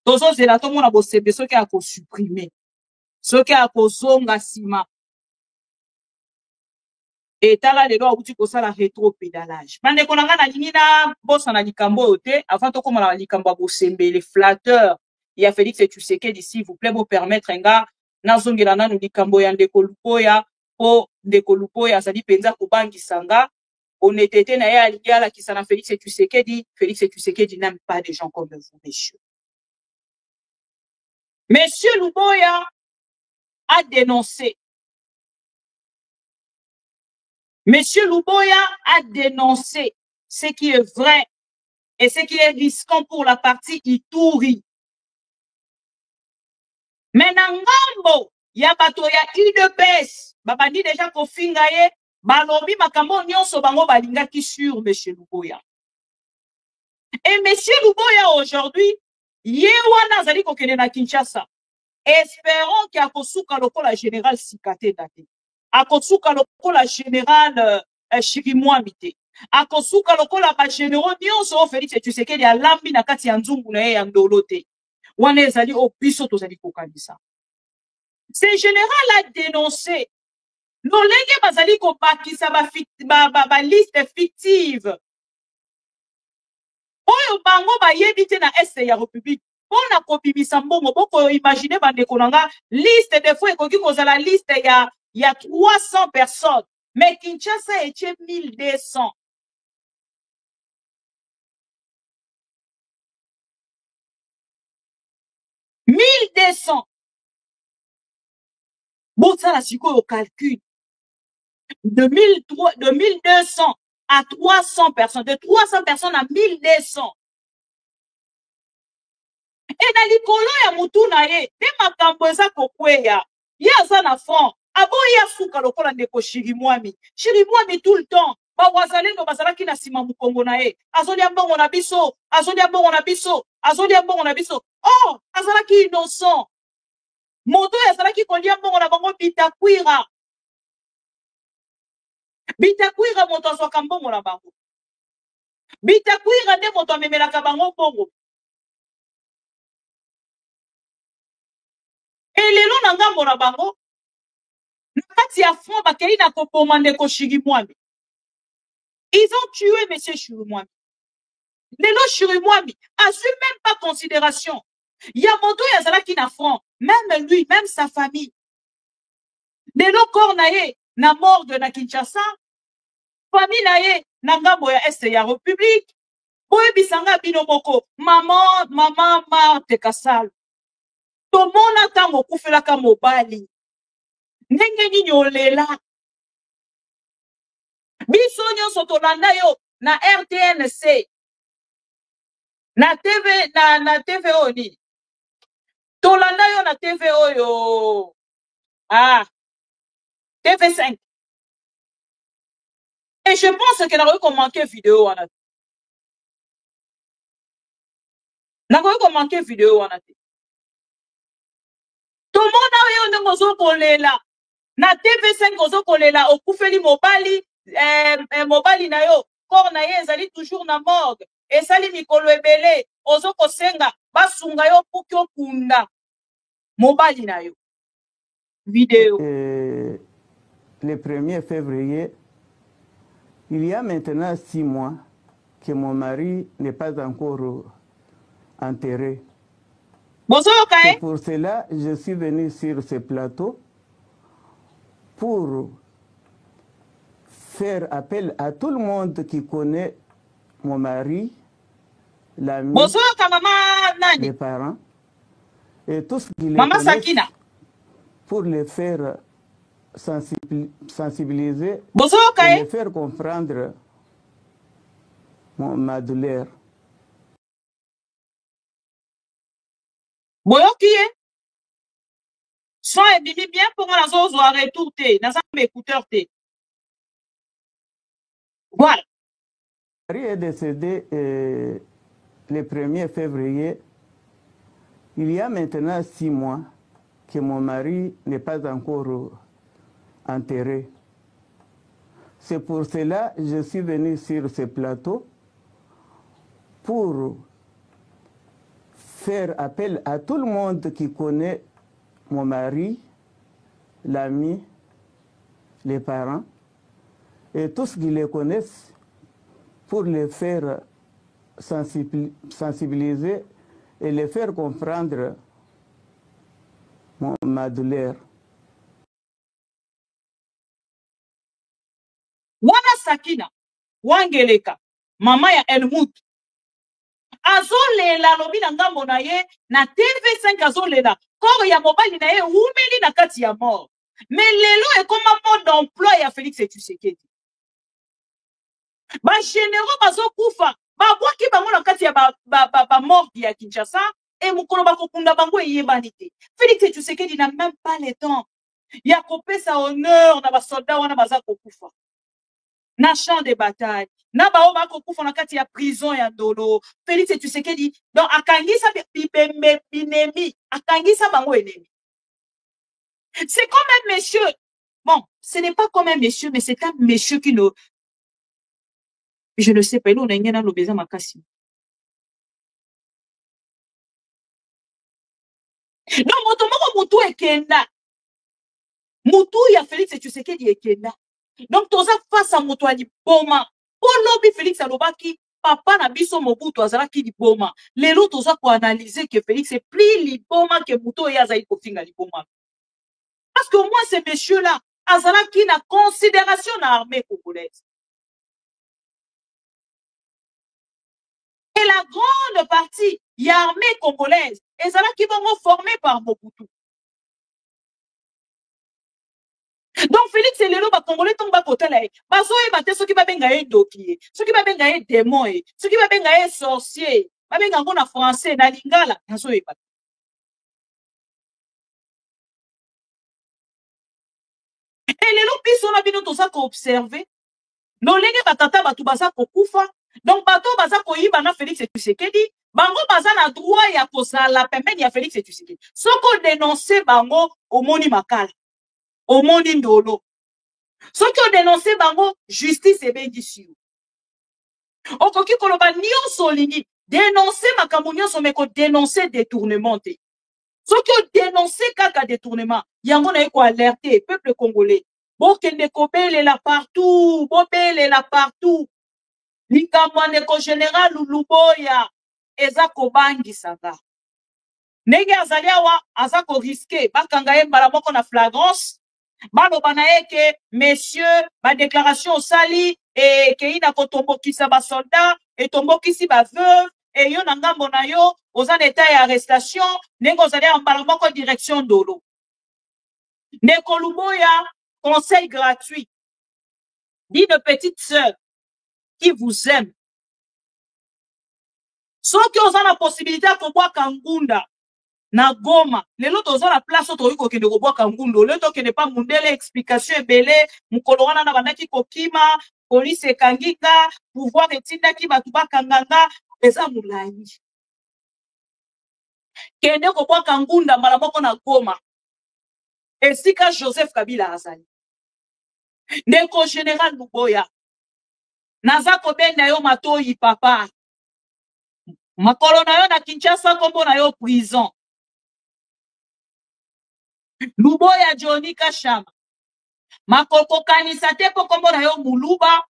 tozozela tomona bosembe soki akosupprime soki akozonga nsima etala lelo akuti kosala rétropédalage bandeko na nga nalingi na bosana likambo oyo te avant tokomona na likambo ya bosembe le flatteur ya Félix Tshisekedi s'il vous plaît bopermettre nga nazongela nanu likambo ya ndeko Lupoya po ndeko Lupoya azali mpenza kobangisa nga honnêteté na ye alingi alakisa na Félix Tshisekedi n'aime pas des gens comme vous messieurs. Monsieur Lupoya a dénoncé. Monsieur Lupoya a dénoncé ce qui est vrai et ce qui est risquant pour la partie Ituri. Mais nangambo ya bato ya UDPS babandi déjà kofinga ye balobi makambo nyonso bango balingaki sur Monsieur Lupoya. Et Monsieur Lupoya aujourd'hui ye wana azali kokende na Kinshasa. Espérons qu'il y a kosuka lokola général Sikate date. Akosuka lokola général Chirimwamite. Akosuka lokola ba généraux nyonso Félix Tshisekedi alambi na kati ya nzungu na ye ya ndolote. Wana ezali opiso tozali kokanisa. Ce général a dénoncé lolenge bazali kobakisa ba liste fictive. Oyo bango bayebi te na este ya République. Pona kobimisa mbongo boko imaginer bandeko nanga liste de fois ekoki kozala liste ya 300 personnes mais Kinshasa etie 1200. Bon, ça, la sikoyo au calcul. De 1200 à 300 personnes. De 300 personnes à 1200. Et dans l'ikolo ya mutu na ye, de makambo eza kokweya. Ya za na fond. Abo ya suka lokola ndeko Chirimwami. Chirimwami tout le temps. Ba wazalendo bazalaki na sima mukongo na ye. Azoli ambongo na biso. Azoli ambongo na biso. Azoli ambongo na biso. Oh, azalaki innocent. Moto yazalaki kolia mbongo na bango Bitakwira. Bitakwira moto azwaka mbongo na bango. Bitakwira nde moto amemelaka bango mbongo. Elelo na ngambo na bango. Nakati ya front bakeli na kopoma ndeko Chirimwami. Ils ont tué monsieur Chirimwami. Lelo Chirimwami assume même pas considération. Yamoto yazalaki na front, même lui, même sa famille. Lelo corps na ye na morgue na Kinshasa, famille na ye na ngambo ya este ya République. Boye bisanga bino moko, maman Marthe Kasal. Tomona tango kufelaka mobali. Ndenge nini olela. Biso nyonso tolanda yo na RTNC. Na TV oni. Tolanda yo na TV oyo. Ah. TV5. Et je pense que n'a pas manqué vidéo en a. N'a pas manqué vidéo en a. Tout le monde a eu un mozo kolela. Na TV5 mozo kolela okufeli mobali mobali na yo. Corps na ye ezali toujours na morgue. Et sali mikolo ebele ozo kosenga basunga yo pukyo kunda. Mobali na yo. Vidéo. Le 1er février, il y a maintenant 6 mois que mon mari n'est pas encore enterré. C'est pour cela que je suis venu sur ce plateau pour faire appel à tout le monde qui connaît mon mari, l'ami, les parents et tout ce qui les connaît pour les faire sensibiliser et les faire comprendre ma douleur. Boyoki son et bibi bien pour la zone à retour té dans un écouteur té. Voilà. Mon mari est décédé le 1er février. Il y a maintenant 6 mois que mon mari n'est pas encore enterré. C'est pour cela que je suis venu sur ce plateau pour faire appel à tout le monde qui connaît mon mari, l'ami, les parents, et tous qui les connaissent pour les faire sensibiliser et les faire comprendre ma douleur. Wana Sakina, Wangeleka, mama ya Helmut, azolela lobi na ngambo na ye na TV5 azolela koro ya mobali na ye umeli na kati ya mort. Mais lelo ekoma mode d'emploi ya Félix Tshisekedi. Ba généraux bazokufa, ba bwaki bango na kati ya ba mort ya Kinshasa et mukolo bakokunda bango eyebani te. Félix Tshisekedi n'a même pas le temps. Ya kopesa honneur na ba soldats wana baza kokufa. Na champ de bataille. Na ba oma kokufa na kati ya prison ya Ndolo. Félix Tshisekedi donc akangisa bibembe binemi, akangisa bango enemi. C'est comme un monsieur. Bon, ce n'est pas comme un monsieur, mais c'est un monsieur qui ne... Je ne sais pas, il y a un besoin makasi. Donc, moto ekenda. Mutu ya Félix Tshisekedi ekenda. Donc, toza face à moto ali boma. Po lobi Félix alobaki, papa na biso Mobutu azalaki liboma. Lelo toza ko analyser que Félix est plus liboma que Mutu ya zaï kofinga liboma. Parce que moi, ces messieurs-là, azalaki na considération na armée congolaise. Et la grande partie, il y a armée congolaise. Et ça là qui vont formés par Mobutu. Donc, Félix et Lélo, Congolais, tombent à côté là. Bazo et Baté, ceux qui va benga dokier, ceux qui va benga démon, ceux qui va benga sorcier, va benga en français, na lingala, bazo et Baté. Et Lélo, puis on a bien tout ça qu'on observé. Non, les gars, batata, batou baza kokufa. Donc, bateau baza koyiba na Félix et Tshisekedi. Bango baza na droit ya kosa la pembeni ya Félix et Tshisekedi. Soko dénoncer bango au moni makala. Au moni ndolo. Soko dénoncer bango justice et bendition. Okoki koloba nyonso lingi. Dénoncer makambo nyonso meko dénoncer détournement te. Soko dénoncer kaka détournement. Yango na eko alerter peuple congolais. Bokende kobele la partout. Bobele la partout. Likamwaneko général Luboya eza kobangisa. Ndenge azali awa aza ko risquer bakanga ye mbala moko na flagrance baloba na ye ke messieurs ba déclaration osali et ke ina kotombokisa ba soldat et tombokisi ba veuve et yo na ngambo na yo oza na état ya arrestation ndenge ozali mbala moko direction Ndolo. Ndeko Luboya conseil gratuit dit de petite sœur qui vous aime. Ceux qui ont la possibilité de boire Kangunda, na Goma, les autres ont la place où ils peuvent boire Kangunda. Les autres qui n'est pas mondele explication belé, mukolowana na banaki kokima, police et kangika, pouvoir etinda ki batuba kanganga, eza mulayi. Kende ko boire Kangunda malamoko na Goma. Et si ka Joseph Kabila azali. Ndeko général Luboya. Naza kobenda yo matoyi papa. Makolo na yo na Kinshasa kombo na yo prison. Luboya Johnny Kashama. Makoko kanisa te po kombo na yo Muluba.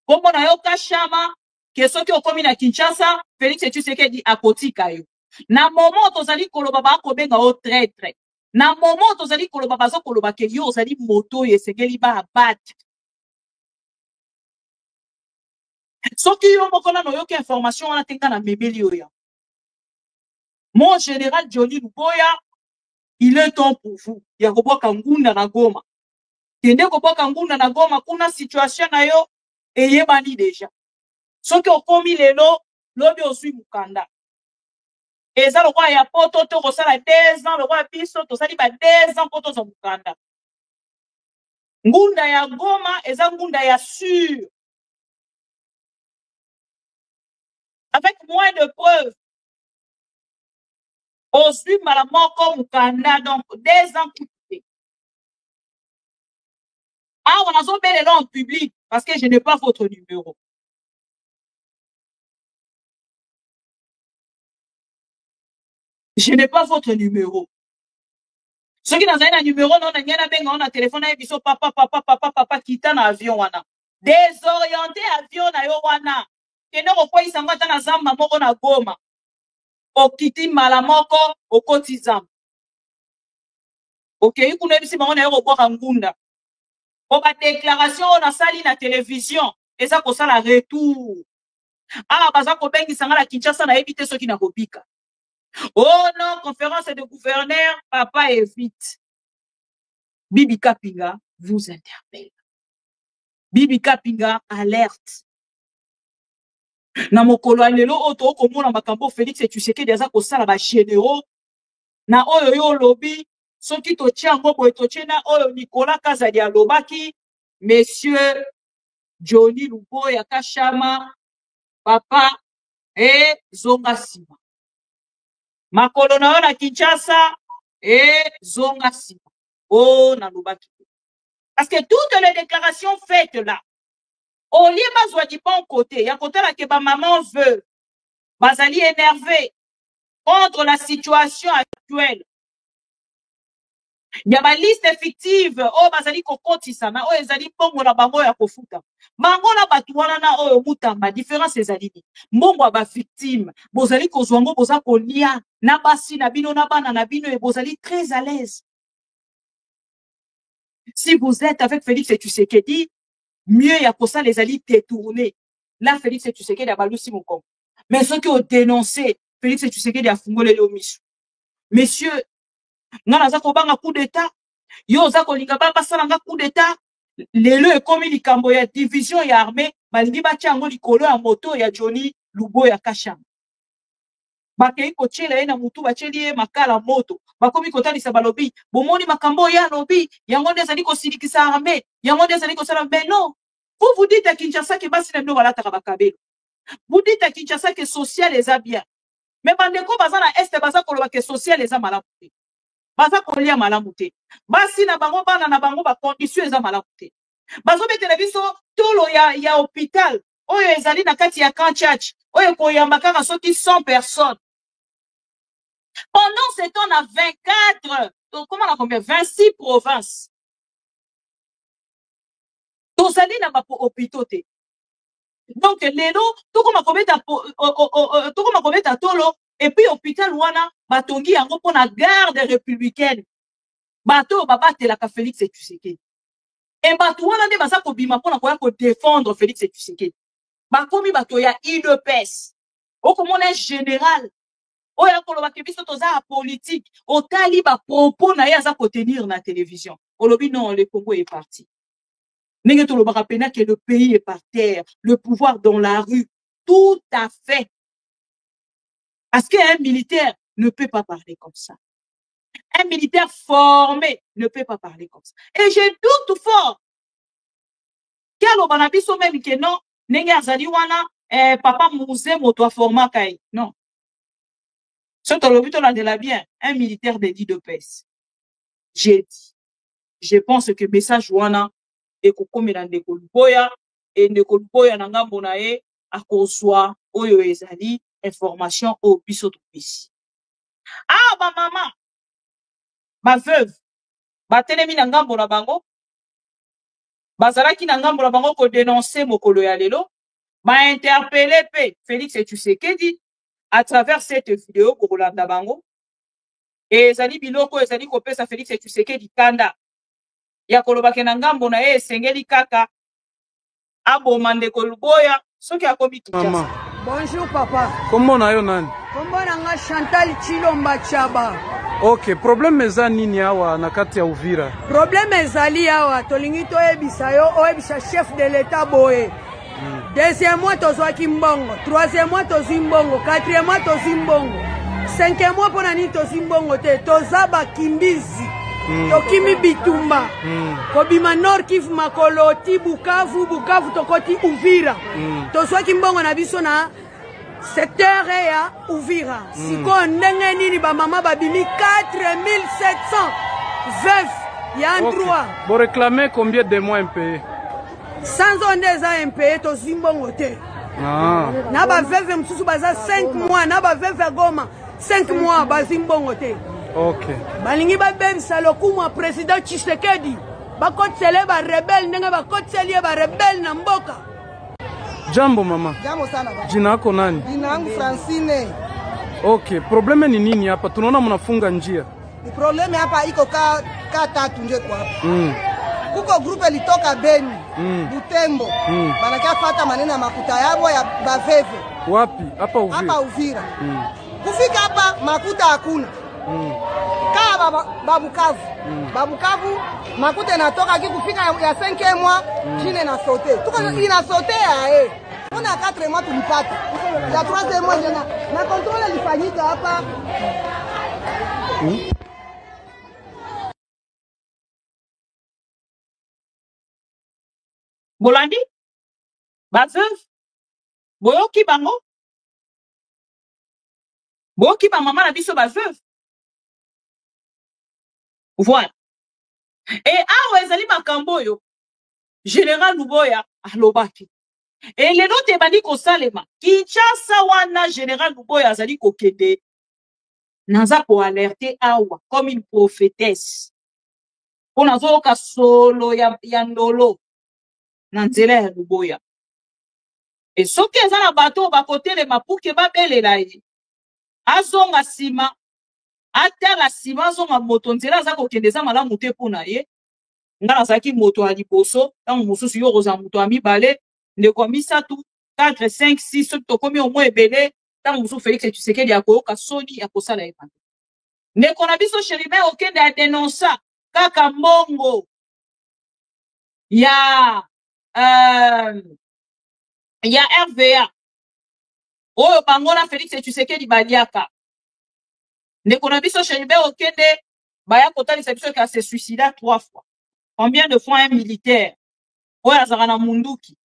Kombo na yo Kashama. Keso ki okomi na Kinshasa, Félix Tshisekedi akotika yo. Na momo tozali koloba ba kobenga o traître. Na momo tozali koloba bazo koloba ke yo ozali moto yesengeli ba abattre. Soki yo mokona no yoki information wana tenga na memeli oya. Mon général Johnny Luboya, il est temps pour vous. Ya koboa Kangunda na Goma. Kende koboa Kangunda na Goma kuna situation na yo eyebani déjà. Soki okomi lelo lobi osui mukanda. Eza le roi ya poto to kosala 2 ans le roi biso to sali ba 2 ans poto zo mukanda. Ngunda ya Goma eza ngunda ya sûr. Avec moins de preuves. Osui malamoko mukanda donc 2 ans coûté. Ah, on a zombé les noms en public parce que je n'ai pas votre numéro. Je n'ai pas votre numéro. Ceux qui n'ont pas un numéro, non, on a téléphone, ils sont papa, quitte na avion wana. Désorienté avion na yo wana. Kene okwa isanga ta na zamba moko na Goma. Okiti malamoko okotizam. Ok, you kuna bisi bango na yo koboka ngunda. O ba déclaration on a sali na télévision et ça ko sala retour. Ah baza ko bengi sanga la Kinshasa na éviter ceux qui na kobika. Oh non, conférence de gouverneur, papa évite. Bibi Kapinga vous interpelle. Bibi Kapinga alerte. Na mokolo lelo oto komona makambo Félix et Tshisekedi aza ko sala ba généraux na oyo yo lobby soki to tiango bo to tchena oyo Nicolas Kazadi alobaki monsieur Johnny Luboya Kashama papa et zonga sima makolo na na Kinshasa et zonga sima oh na lobaki parce que toutes les déclarations faites là au lieu bazwa di bon côté ya côté la ke ba maman veut bazali énervé contre la situation actuelle. Il y a ma liste fictive oh bazali kokotisa na oh ezali bongo na bango ya kofuta bango na batuwana na oh mutamba différence ezali mbongo ba victime bozali kozwango boza kolia na basi na bino na bana na bino et bozali très à l'aise. Si vous êtes avec Félix et Tshisekedi mieux ya kosa les alliés détournés là Félix et Tshisekedi a balusi mon compte mais ceux qui ont dénoncé Félix et Tshisekedi a fungolé le misu messieurs ngana za kobanga coup d'état yo za kolinga ba basalanga coup d'état lelo e komi likambo ya division ya armée balingi batiango likolo ya moto ya Johnny Luboya Kashama bakei kochela ena mutu bacheli e makala moto bakomi kotalisa balobi bomoni makambo ya lobi yango ndezali ko silikisa armée yango ndezali ko sala mais non vous dites à Kinshasa que basi na bino balata bakabelo vous dites à Kinshasa que social les a bien mais bandeko baza na est baza koloba que social les a malamu te baza kolia malamu te basi na bango bana na bango ba condition eza malamu te bazo betela biso tolo ya hôpital oyo ezali na kati ya camp church oyo koyamba kaka soki 100 personnes. Pendant ce temps, on a 24, comment on a combien? 26 provinces. Tous allés dans ma hôpital. Donc, les lots, tout comme on a tolo, et puis hôpital, wana, batongi, en gros, pour la garde républicaine. Bato, babate la Félix et Tshisekedi. Et bato, wana, de basa ko bima, pour la défendre Félix et Tshisekedi. Bakomi, bato, ya IDPS. Au comme on est général. Oh, ya koloba kebiso toza politique. O tali ba propos na ya za ko tenir na télévision. Olobi non, le Congo est parti. Nenge toloba rapena que le pays est par terre, le pouvoir dans la rue. Tout à fait. Parce qu'un militaire ne peut pas parler comme ça. Un militaire formé ne peut pas parler comme ça. Et je doute fort. Quel obanabiso même que non, nenge azali wana papa mouze moto format kai. Non. Ce que là bien, un militaire de l'IDPS. J'ai dit, je pense que message wana et comme dans Ndeko Luboya et Ndeko Luboya nanga monae à kozwa oyo ezali information au biso to bisi. Ah ba maman, ma veuve, ba telemi nanga mbona bango, bazalaki nanga mbona bango ko dénoncer mokolo ya lelo, ba interpeller pe Félix et Tshisekedi à travers cette vidéo pour Rolanda Bango. Et Zali Biloko et Zali Kopesa Félix et Tshisekedi Kanda. Ya kolobake na ngambo na sengeli kaka. Abo Mandeko Luboya. Soki akomi Kinshasa. Bonjour papa. Comment na yo nani? Comment nga Chantal Chilomba Chaba. Ok, problème eza nini awa na kati ya Uvira? Problème ezali awa tolingi toyebisa yo oyebisa chef de l'état boye. Deuxième mois tozwa kimbongo, troisième mois tozwi mbongo, quatrième mois tozwi mbongo, cinquième mois pona ni tozwi mbongo te, toza bakimbizi, tokimi bitumba, kobima Nord Kivu makolo ti Bukavu, Bukavu tokoti Uvira, tozwa kimbongo na biso na secteur ya Uvira, siko ndenge nini ba mama babimi 4700 veuf ya droit. Vous réclamez combien de mois impayés? Sans on des a impayé to zimbongo te. Na ba veve msusu baza 5 mois, na ba veve Goma 5 mois bazimbongo te. Ok. Balingi babebisa lokumu ya président Tshisekedi. Bakotsele ba rebelle ndenge bakotseli ba rebelle na mboka. Jambo mama. Jambo sana baba. Jina yako nani? Jina langu Francine. Okay, probleme ni nini hapa? Tunaona mnafunga njia. Ni probleme hapa iko ka tatu nje kwa hapa. Kuko grupe litoka Beni, Butembo. Banakia fata maneno ya makuta yabo ya baveve. Wapi? Hapa Uvira. Hapa Uvira. Kufika hapa makuta hakuna. Kaa babukavu. Babukavu makuta inatoka kufika ya 5 mois chine na sote. Tuko ina sote ya on a 4 mois tulipata. Ya 3 mois jana. Na controle ilifanyika hapa. Bolandi baveuve boyoki bango boyoki ba mama na biso baveuve. Voilà. Et awa ezali makambo oyo Général Luboya alobaki. Et lelo te bandi kosalema Kinshasa wana Général Luboya azali kokende naza ko alerter awa comme une prophétesse. On azoyoka solo ya ndolo na nzela ya Luboya. Et soki eza na bato bakotelema puke babelela ye azonga sima atala sima azonga moto nzela aza kokende eza malamu te mpona ye. Nga nazalaki moto ya liboso ntango mosusu yo kozala moto ya mibale ndeko misatu 4 5 6 soki tokomi omoi ebele ntango mosusu Félix Tshisekedi akoyoka soni ya kosala ye pande. Ndeko na biso Chéribin okende adenonsa kaka mbongo ya RVA oyo bango na Félix Tshisekedi baliaka. Ndeko na biso Chéribin okende baya kotalisa biso ka se suicida 3 fois. Combien de fois un militaire oyo azaka na munduki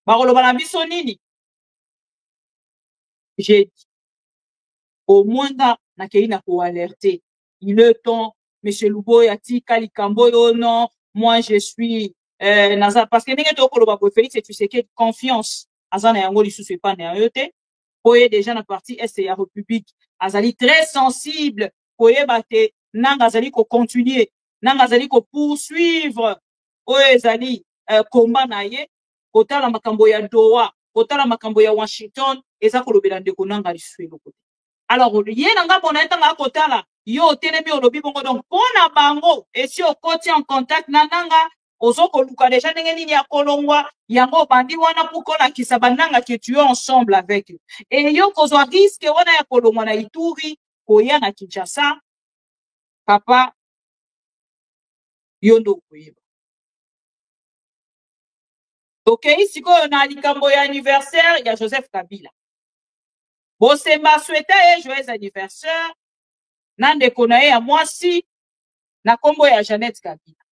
bakoloba na biso nini? J'ai dit au moins na kei na ko alerter. Il est temps Monsieur Luboya tika likambo yo non moi je suis naza parce que ndenge to koloba ko Félix Tshisekedi confiance azana yango lisusu epane ya yote oye déjà na partie est ya République azali très sensible koyeba te nanga azali ko continuer nanga azali ko poursuivre oyo ezali combat na ye kotala makambo ya Doha kotala makambo ya Washington eza kolobela ndeko nanga lisusu eloko. Alors ye nanga bona etanga kotala yo telemi olobi bongo donc pona bango esi okoti en contact na nanga ozoko luka déjà ndenge nini ya kolongwa yango bandi wana pukola kisa bandanga que tu es ensemble avec eux. Et yo kozwa risque wana ya kolongwa na Ituri koya na Kinshasa papa yondo koyeba. Okay, sikoyo na likambo ya anniversaire ya Joseph Kabila. Bosemba souhaita ye joyeux anniversaire na ndeko na ye ya mwasi na kombo ya Jeannette Kabila.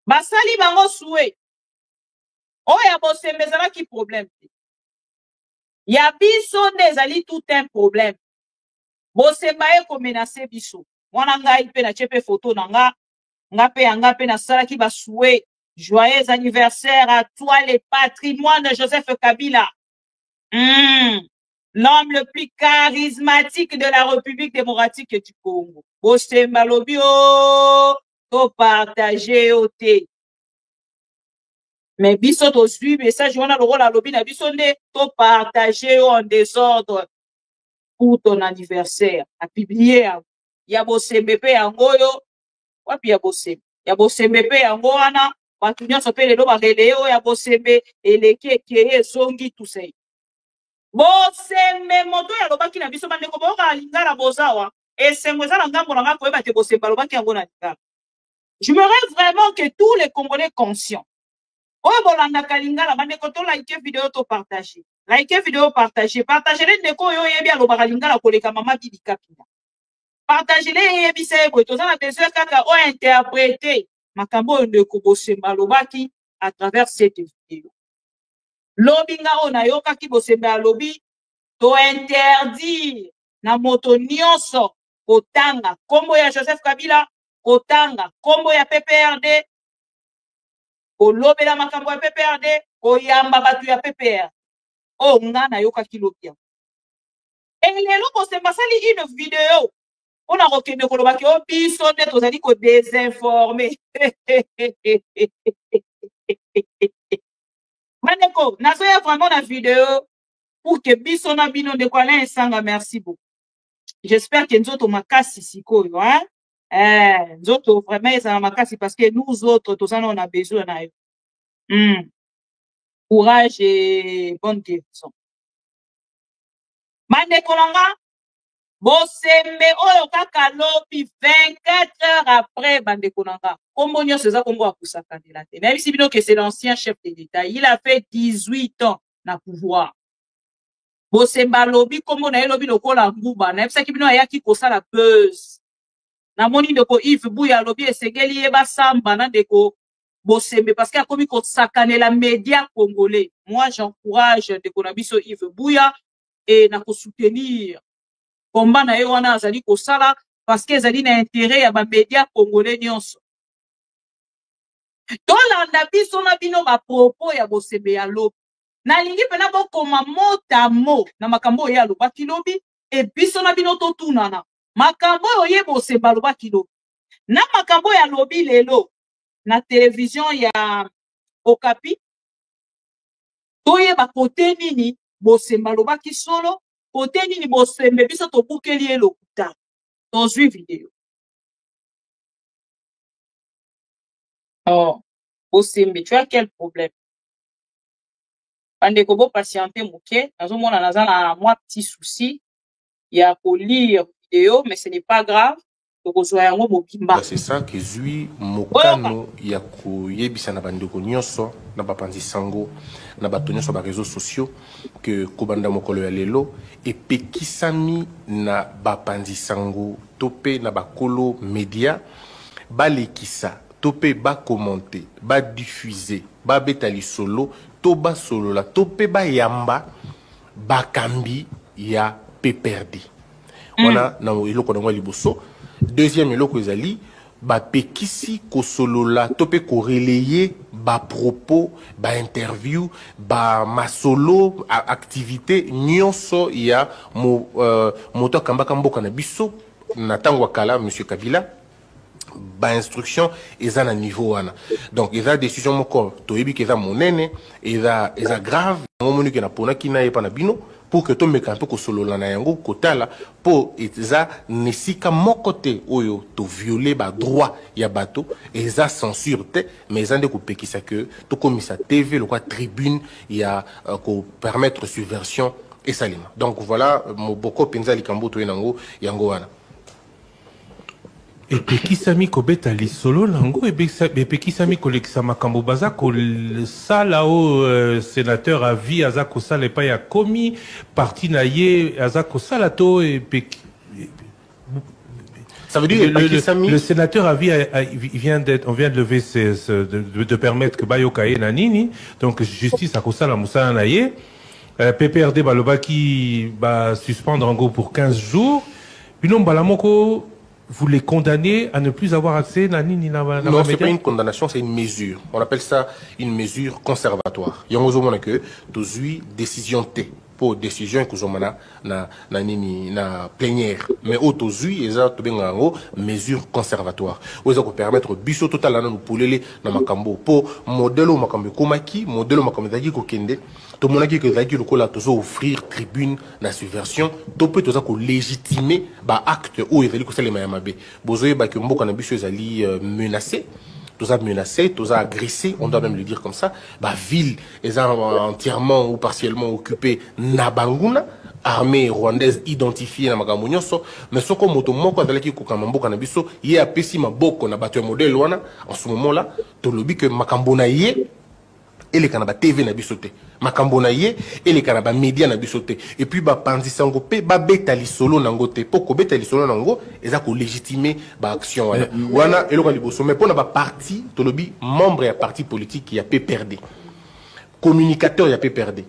Basali bango souhait. Oya bosemba ezalaki problème te. Ya biso nde ezali tout un problème. Bosemba ye komenase biso. Mwana ngai pe na chepe photo na nga pe na salaki ba souhait. Joyeux anniversaire à toi le patrimoine de Joseph Kabila. L'homme le plus charismatique de la République démocratique du Congo. Bosemba lobio, to partager ote. Mais biso to suivre message wana lokola lobi na biso nde to partager en désordre pour ton anniversaire. A publier ya bosembe pe yango yo. Wapi ya bosembe? Ya bosembe pe yango wana batu nyonso pe lelo barele oyo ya bosembe eleki ekeye ezongi tusei. Bosembe moto ya lobaki na biso bandeko boka lingala bozawa esengo eza na ngambo na nga koyeba te bosembe lobaki yango na lingala. Je me rêve vraiment que tous les Congolais conscients oyo bolandaka lingala bandeko to like vidéo to partager. Like vidéo partager. Partager le ndeko oyo yebi alobaka lingala koleka mama Bibi Kapina. Partager le yebi sebo to za na besoin kaka o interpréter makambo ndeko bosemba lobaki à travers cette vidéo. Lobinga ona yoka ki bosemba lobi to interdire na moto nyonso kotanga kombo ya Joseph Kabila kotanga kombo ya PPRD kolobela makambo ya PPRD koyamba batu ya PPR o nga na yoka ki lobia Et lelo bosemba sali une vidéo. On a reconnu que l'on a biso net aux amis qu'on désinformé. Maneko, nazoya vraiment la vidéo pour que biso na bino de quoi là sanga merci beaucoup. J'espère que nous autres makasi siko hein. Nous autres vraiment ça makasi parce que nous autres tous on a besoin na eux. Courage et bonne guérison. Maneko nanga bosembe oyo kaka lobi 24 heures après bandeko nanga. Kombo nyonso eza kombo akusaka de la tête. Même si bino que c'est l'ancien chef de l'État, il a fait 18 ans na pouvoir. Bosemba lobi kombo na lobi lokola nguba na ebisa kibino ayaki kosala buzz. Na moni ndeko Yves Buya lobi esengeli yeba samba na ndeko bosembe parce qu'il a commis kosakane la média congolais. Moi j'encourage ndeko na biso Yves Buya et na ko soutenir combat na yo wana azali kosala parce que ezali na intérêt ya ba média congolais nyonso. Tolanda biso na bino ba propos ya bosembe ya lobi. Na lingi pena bokoma mota mo na makambo ya loba kilobi e biso na bino totunana. Makambo oye bosemba loba kilobi. Na makambo ya lobi lelo na télévision ya Okapi. Toye ba kote nini bosemba loba kisolo. Kote nini bosembe biso to bukeli elokuta. Tozwi vidéo. Oh, bosembe, tu as quel problème? Pande kobo patienter mouke, nazomona naza na moi petit souci. Il y a pour lire vidéo, mais ce n'est pas grave. C'est ça que zui mokano ya koyebisa na bandeko nyonso na bapanzi sango na bato nyonso ba réseaux sociaux que kobanda mokolo ya lelo epekisami na bapanzi sango topé na bakolo média balekisa topé ba commenter ba diffuser ba betali solo to ba solo la topé ba yamba bakambi ya peperdi wana na iloko na liboso. Deuxième eloko ezali ba pekisi ko solola topé ko relayer ba propos ba interview ba masolo activité nyonso ya moto kambaka mboka na biso na tango kala monsieur Kabila ba instruction eza na niveau wana donc eza décision moko toyebi ke eza monene eza grave momoni ke na pona kina yepa na bino pour que tout le monde puisse solola na yango kotala pour eza nesika moko te oyo to violer ba droit ya bato eza censure te mais eza nde ko pekisa que to komisa TV le quoi tribune ya ko permettre subversion et salima donc voilà mo boko penza likambo to yango wana. Et pekisami kobeta lisolo nango et pekisami kolekisa makambo baza ko sala o sénateur à vie azako sala pa ya komi parti na ye azako sala to et ça veut dire le sénateur à vie on vient de lever de permettre que bayoka ye na nini donc justice a kosala musala na ye PPRD baloba qui va suspendre en gros pour 15 jours binom balamoko. Vous les condamnez à ne plus avoir accès à Nini Nava? Non, ce n'est pas une condamnation, c'est une mesure. On appelle ça une mesure conservatoire. Il y a un que tu décision T pour décision que na plénière. Mais aujourd'hui, il y a une mesure conservatoire. Où ça peut permettre biso total à nous pouler na makambo pour modèle makambo komaki, modèle makambo dagi ko kende. Tout le monde qui a dit que offrir tribune la subversion, tout peut légitimer ba acte où il faut les mayamabe. Bozoé ba que mboka na biso ezali menacé, tous a menacé, tous a agressé, on doit même le dire comme ça. Ba ville est entièrement ou partiellement occupée na Banguna, armée rwandaise identifiée na makambo nyonso, mais soko moto moko azalaki ko kamamboka na biso, yé apesi maboko na bato modèle wana en ce moment-là, to lobi que makambo na yé et les canaba TV na bisoté makambo na ye et les canaba média na bisoté et puis ba panzi sango pe ba betali solo nango te poko betali solo nango eza ko légitimer ba action wana wana eloko liboso mais pona ba parti tolobi membre ya parti politique ya PPRD communicateur ya PPRD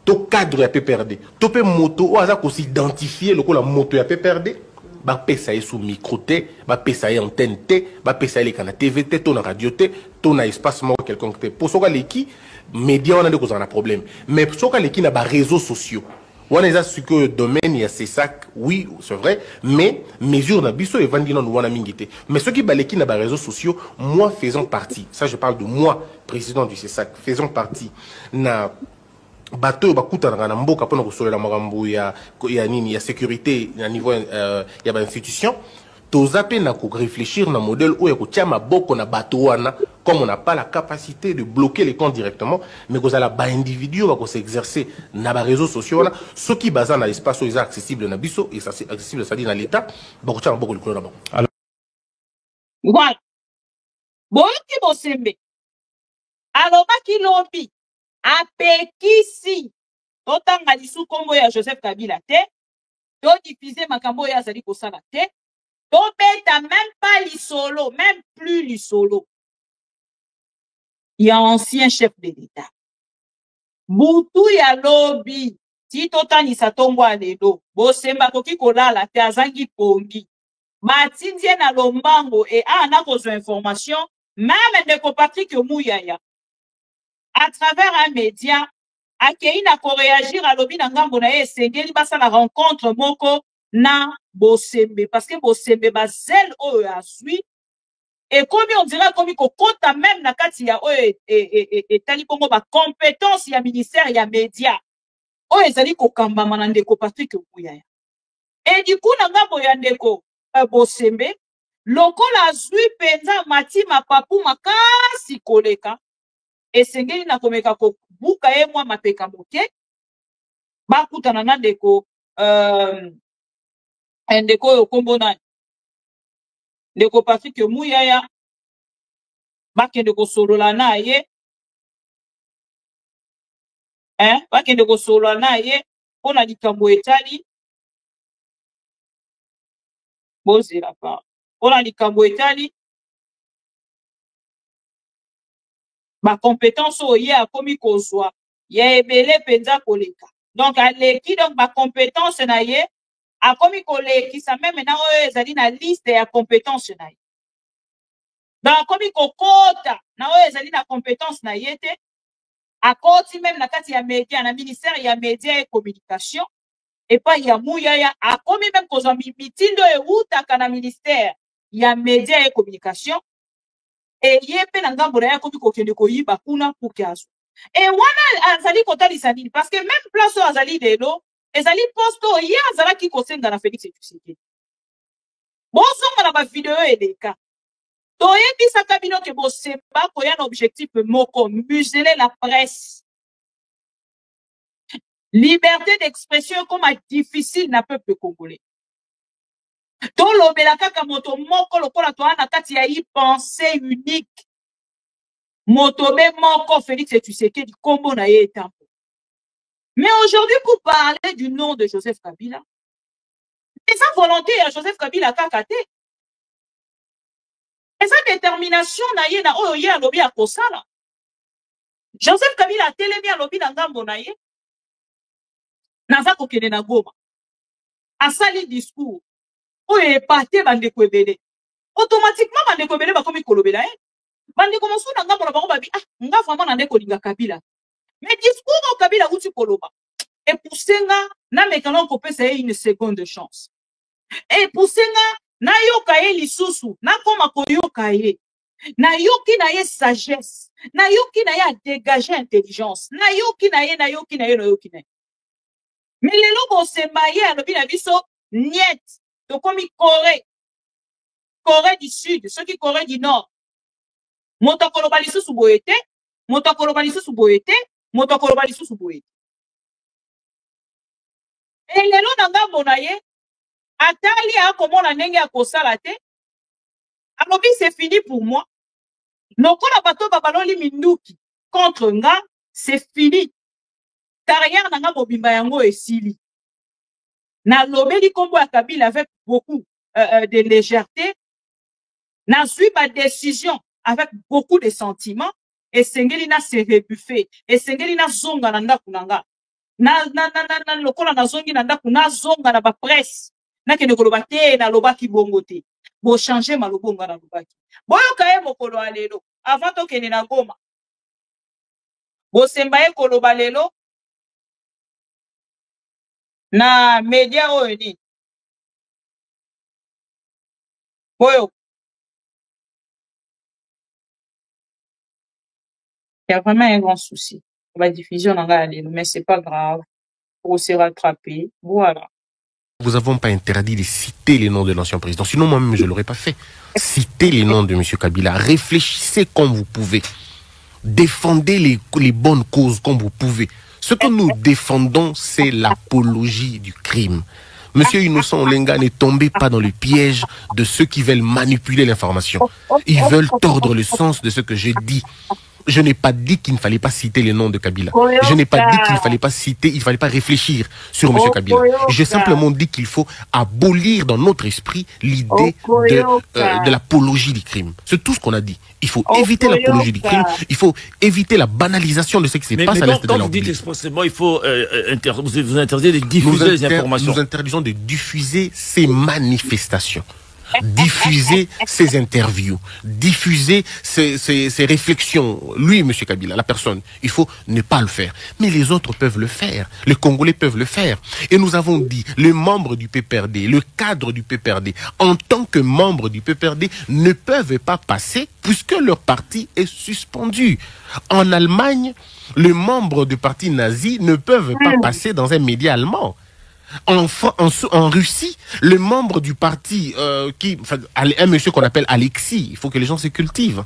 to cadre ya PPRD to pe moto o aza ko s'identifier lokola moto ya PPRD ba pesa ye sous micro te ba pesa ye antenne te ba pesa ye kana TV te to na radio te to na espace moko quelconque te pour soka leki média on a de cause un problème mais soka leki na ba réseaux sociaux On a ce que domaine, il y a ces sacs, oui, c'est vrai, mais mesure na biso et vandino nous wana mingité. Mais ceux qui baleki na réseaux sociaux, moi faisons partie. Ça, je parle de moi, président du CESAC, faisons partie. Na bateau bakuta na mboka pona ko solela makambo ya nini ya sécurité na niveau ya ba institution. Tozape na ko réfléchir na modèle où ko tia maboko na bateau wana comme on n'a pas la capacité de bloquer les comptes directement mais que la ba individu va s'exercer na ba réseaux sociaux wana ceux qui basent na espace où accessible na biso et accessible ça dit dans l'état ba ko tia maboko likolo na bango. Voilà. Boyoki bosembe. Alobaki lobi apekisi totanga lisu kombo ya Joseph Kabila te to diffuser makambo ya zali kosala te. Tobeta même pas l'isolo, même plus l'isolo. Il y a un ancien chef de l'État. Boutou ya lobby. Si totani sa tombo alelo. Bosemba koki kolala te azangi pongi. Matindie na lombango et ana kozo information. Même ndeko Patrick Mouyaya. À travers un média. Akei na ko réagir à lobby na ngambo na ye sengeli basa la rencontre moko. Na bosembe parce que bosembe bazel o a sui et comme on dirait comme ko kota même na kati ya o et tali bongo ba compétence ya ministère ya média o ezali ko kamba manande ko Patrick Mouyaya et du coup na ngambo ya ndeko bosembe lokola sui penza matima papu makasi koleka et sengeli na komeka ko buka ye mwa mapeka moke ba kutana na ndeko ndeko yo kombo na ndeko Patrick Mouyaya bakende ko solola na ye bakende ko solola na ye pona likambo etali bozela pa pona likambo etali ba compétence oye akomi kozwa ya ebele penza koleka donc aleki donc ba compétence na ye akomi koleki sa même na oyo ezali na liste ya compétence na ye donc akomi kokota na oyo ezali na compétence na ye te akoti même na kati ya média na ministère ya média et communication et pas ya Mouyaya akomi même kozwa mitindo eutaka na ministère ya média et communication et yepe na ngambo na ye akomi kokende koyiba kuna pukazo et wana azali kotalisa nini parce que même place oyo azali lelo ezali posto ye azalaki kosenga na Félix Tshisekedi bozonga na ba video eleka toyebisaka bino ke bosemba koya na objectif moko museler la presse liberté d'expression comme difficile na peuple congolais tolobela kaka moto moko lokola toa na kati ya yi pensée unique moto be moko Félix Tshisekedi kombo na ye etambo. Mais aujourd'hui, pour parler du nom de Joseph Kabila, et sa volonté à Joseph Kabila kakate, et sa détermination na ye na oyo ye alobi akosala. Joseph Kabila a telemi alobi na ngambo na ye, naza kokende na Goma. Asali discours, oyo epate bandeko ebele. Automatiquement bandeko ebele bakomi kolobela ye. Bandeko mosu na ngambo na bango babi, nga vraiment na ndeko linga Kabila. Mais discours au Kabila uti koloba. Et pour senga na mekano ko pesa une seconde chance. Et pour senga na yoka ye lisusu na koma ko yoka ye. Na yoki na ye sagesse. Na yoki na ye dégager intelligence. Na yoki na ye na yoki na ye na yoki na ye. Mais les lobos sembaye alobi na biso niet. To komi Corée. Corée du Sud, ceux qui Corée du Nord. Monta koloba lisusu boyete, monta koloba lisusu boyete. Motokoloba lisusu boye. Et lelo na ngambo na ye atali akomona ndenge akosala te alobi c'est fini pour moi. Nokola bato babaloli minduki contre nga c'est fini. Carrière na nga mobimba yango esili. Na lobeli kombo ya Kabila avec beaucoup de légèreté. Na sui ba décision avec beaucoup de sentiments. Et sengeli na se rebuffé et sengeli na zonga na ndaku nanga na lokola na zongi na ndaku na zonga na ba presse na kende koloba te na lobaki bongo te bo changer malobonga na lobaki boyo kaye mokolo alelo avant to kende na Goma bo semba ye koloba lelo na média oyo nini oyo il y a vraiment un grand souci la diffusion na ngai lelo mais c'est pas grave pour se rattraper voilà. Nous n'avons pas interdit de citer les noms de l'ancien président, sinon moi-même je ne l'aurais pas fait. Citez les noms de M. Kabila, réfléchissez comme vous pouvez, défendez les bonnes causes comme vous pouvez. Ce que nous défendons, c'est l'apologie du crime. Monsieur Innocent Olenga, ne tombez pas dans le piège de ceux qui veulent manipuler l'information. Ils veulent tordre le sens de ce que je dis. Je n'ai pas dit qu'il ne fallait pas citer les noms de Kabila. Je n'ai pas dit qu'il ne fallait pas citer, il ne fallait pas réfléchir sur M. Kabila. J'ai simplement dit qu'il faut abolir dans notre esprit l'idée de l'apologie du crime. C'est tout ce qu'on a dit. Il faut éviter l'apologie du crime. Il faut éviter la banalisation de ce qui se passe à l'est de la République. Quand vous dites expressément, il faut vous interdisez de diffuser les informations. Nous interdisons de diffuser ces manifestations. Diffuser ses interviews, diffuser ses réflexions. Lui, M. Kabila, la personne, il faut ne pas le faire. Mais les autres peuvent le faire. Les Congolais peuvent le faire. Et nous avons dit, les membres du PPRD, le cadre du PPRD, en tant que membres du PPRD, ne peuvent pas passer puisque leur parti est suspendu. En Allemagne, les membres du parti nazi ne peuvent pas passer dans un média allemand. En Russie, le membre du parti, un monsieur qu'on appelle Alexis, il faut que les gens se cultivent,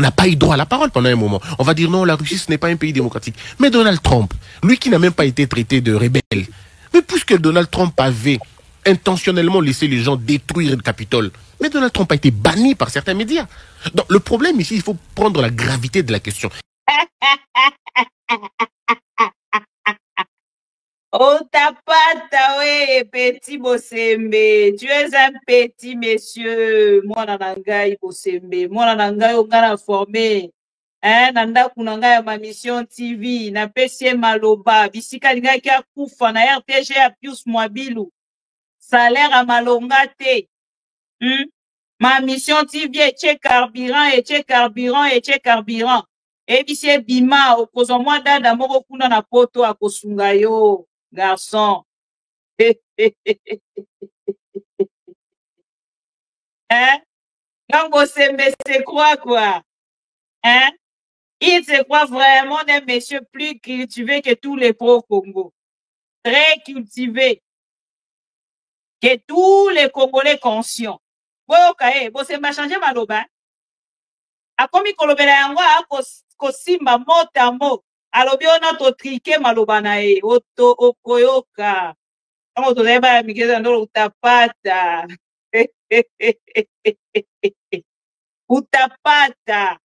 n'a pas eu droit à la parole pendant un moment. On va dire non, la Russie, ce n'est pas un pays démocratique. Mais Donald Trump, lui qui n'a même pas été traité de rebelle, mais puisque Donald Trump avait intentionnellement laissé les gens détruire le Capitole, mais Donald Trump a été banni par certains médias. Donc le problème ici, il faut prendre la gravité de la question. Otapata, ouais, petit Bosembe. Tu es un petit monsieur. Moi, nanangai Bosembe. Moi, nanangai ongana formé. Nanda kunanga ma mission TV. Na PC Maloba. Bisika linga kia kufa na RTG a Pius Mwabilu. Salaire à malonga te. Ma mission TV est carburant, et carburant, et carburant. Et puis c'est bima. Opposons moi dada moko kuna na poto a kosunga yo. Garçon. Donc, Bosembe se croit quoi? Il se croit vraiment d'un monsieur plus cultivé que tous les pro-Congo. Très cultivé. Que tous les Congolais conscients. Bosembe a changé maloba. A komi kolobela yango a kosimba motamo. Alobi ona to trike maloba na e oto okoyoka tango to zeba ya mikeza ndolo utapata utapata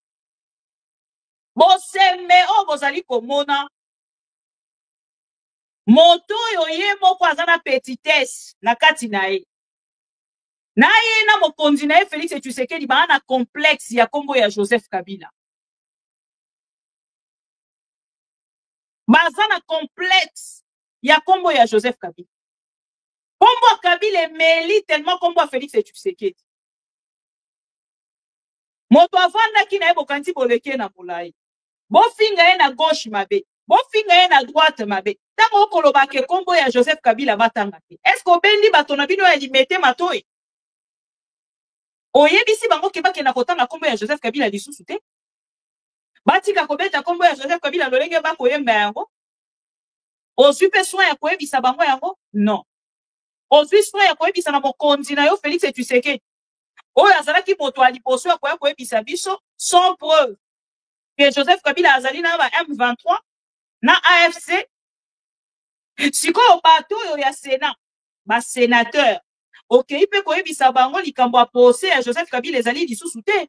Bosembe o bozali komona moto yo ye moko aza na petitesse na kati na ye na mokonzi na ye Félix Tshisekedi bana na complexe ya kombo ya Joseph Kabila. Bazana complexe ya kombo ya Joseph Kabila. Kombo Kabila emeli tellement kombo a Félix Tshisekedi. Moto avanda ki na bokanti boleke na molai. Bo finga ye na gauche mabe. Bo finga ye na droite mabe. Tango koloba ke kombo ya Joseph Kabila batanga te. Est-ce que bendi bato na bino ya limete matoi? Oyebisi bango ke bakena kotanga kombo ya Joseph Kabila lisusu te. Batika kobeta kombo ya Joseph Kabila lolenge bako yemba yango. Ozwi pe soin ya koyebisa bango yango? Non. Ozwi soin ya koyebisa na mokonzi na yo Félix Tshisekedi. Oyo azalaki moto ya liboso ya koyebisa biso sans preuve que Joseph Kabila azali na ba M23 na AFC. Sikoyo bato oyo ya Sénat, ba sénateur. Okay, pe koyebisa bango likambo ya procès ya Joseph Kabila ezali lisusu te.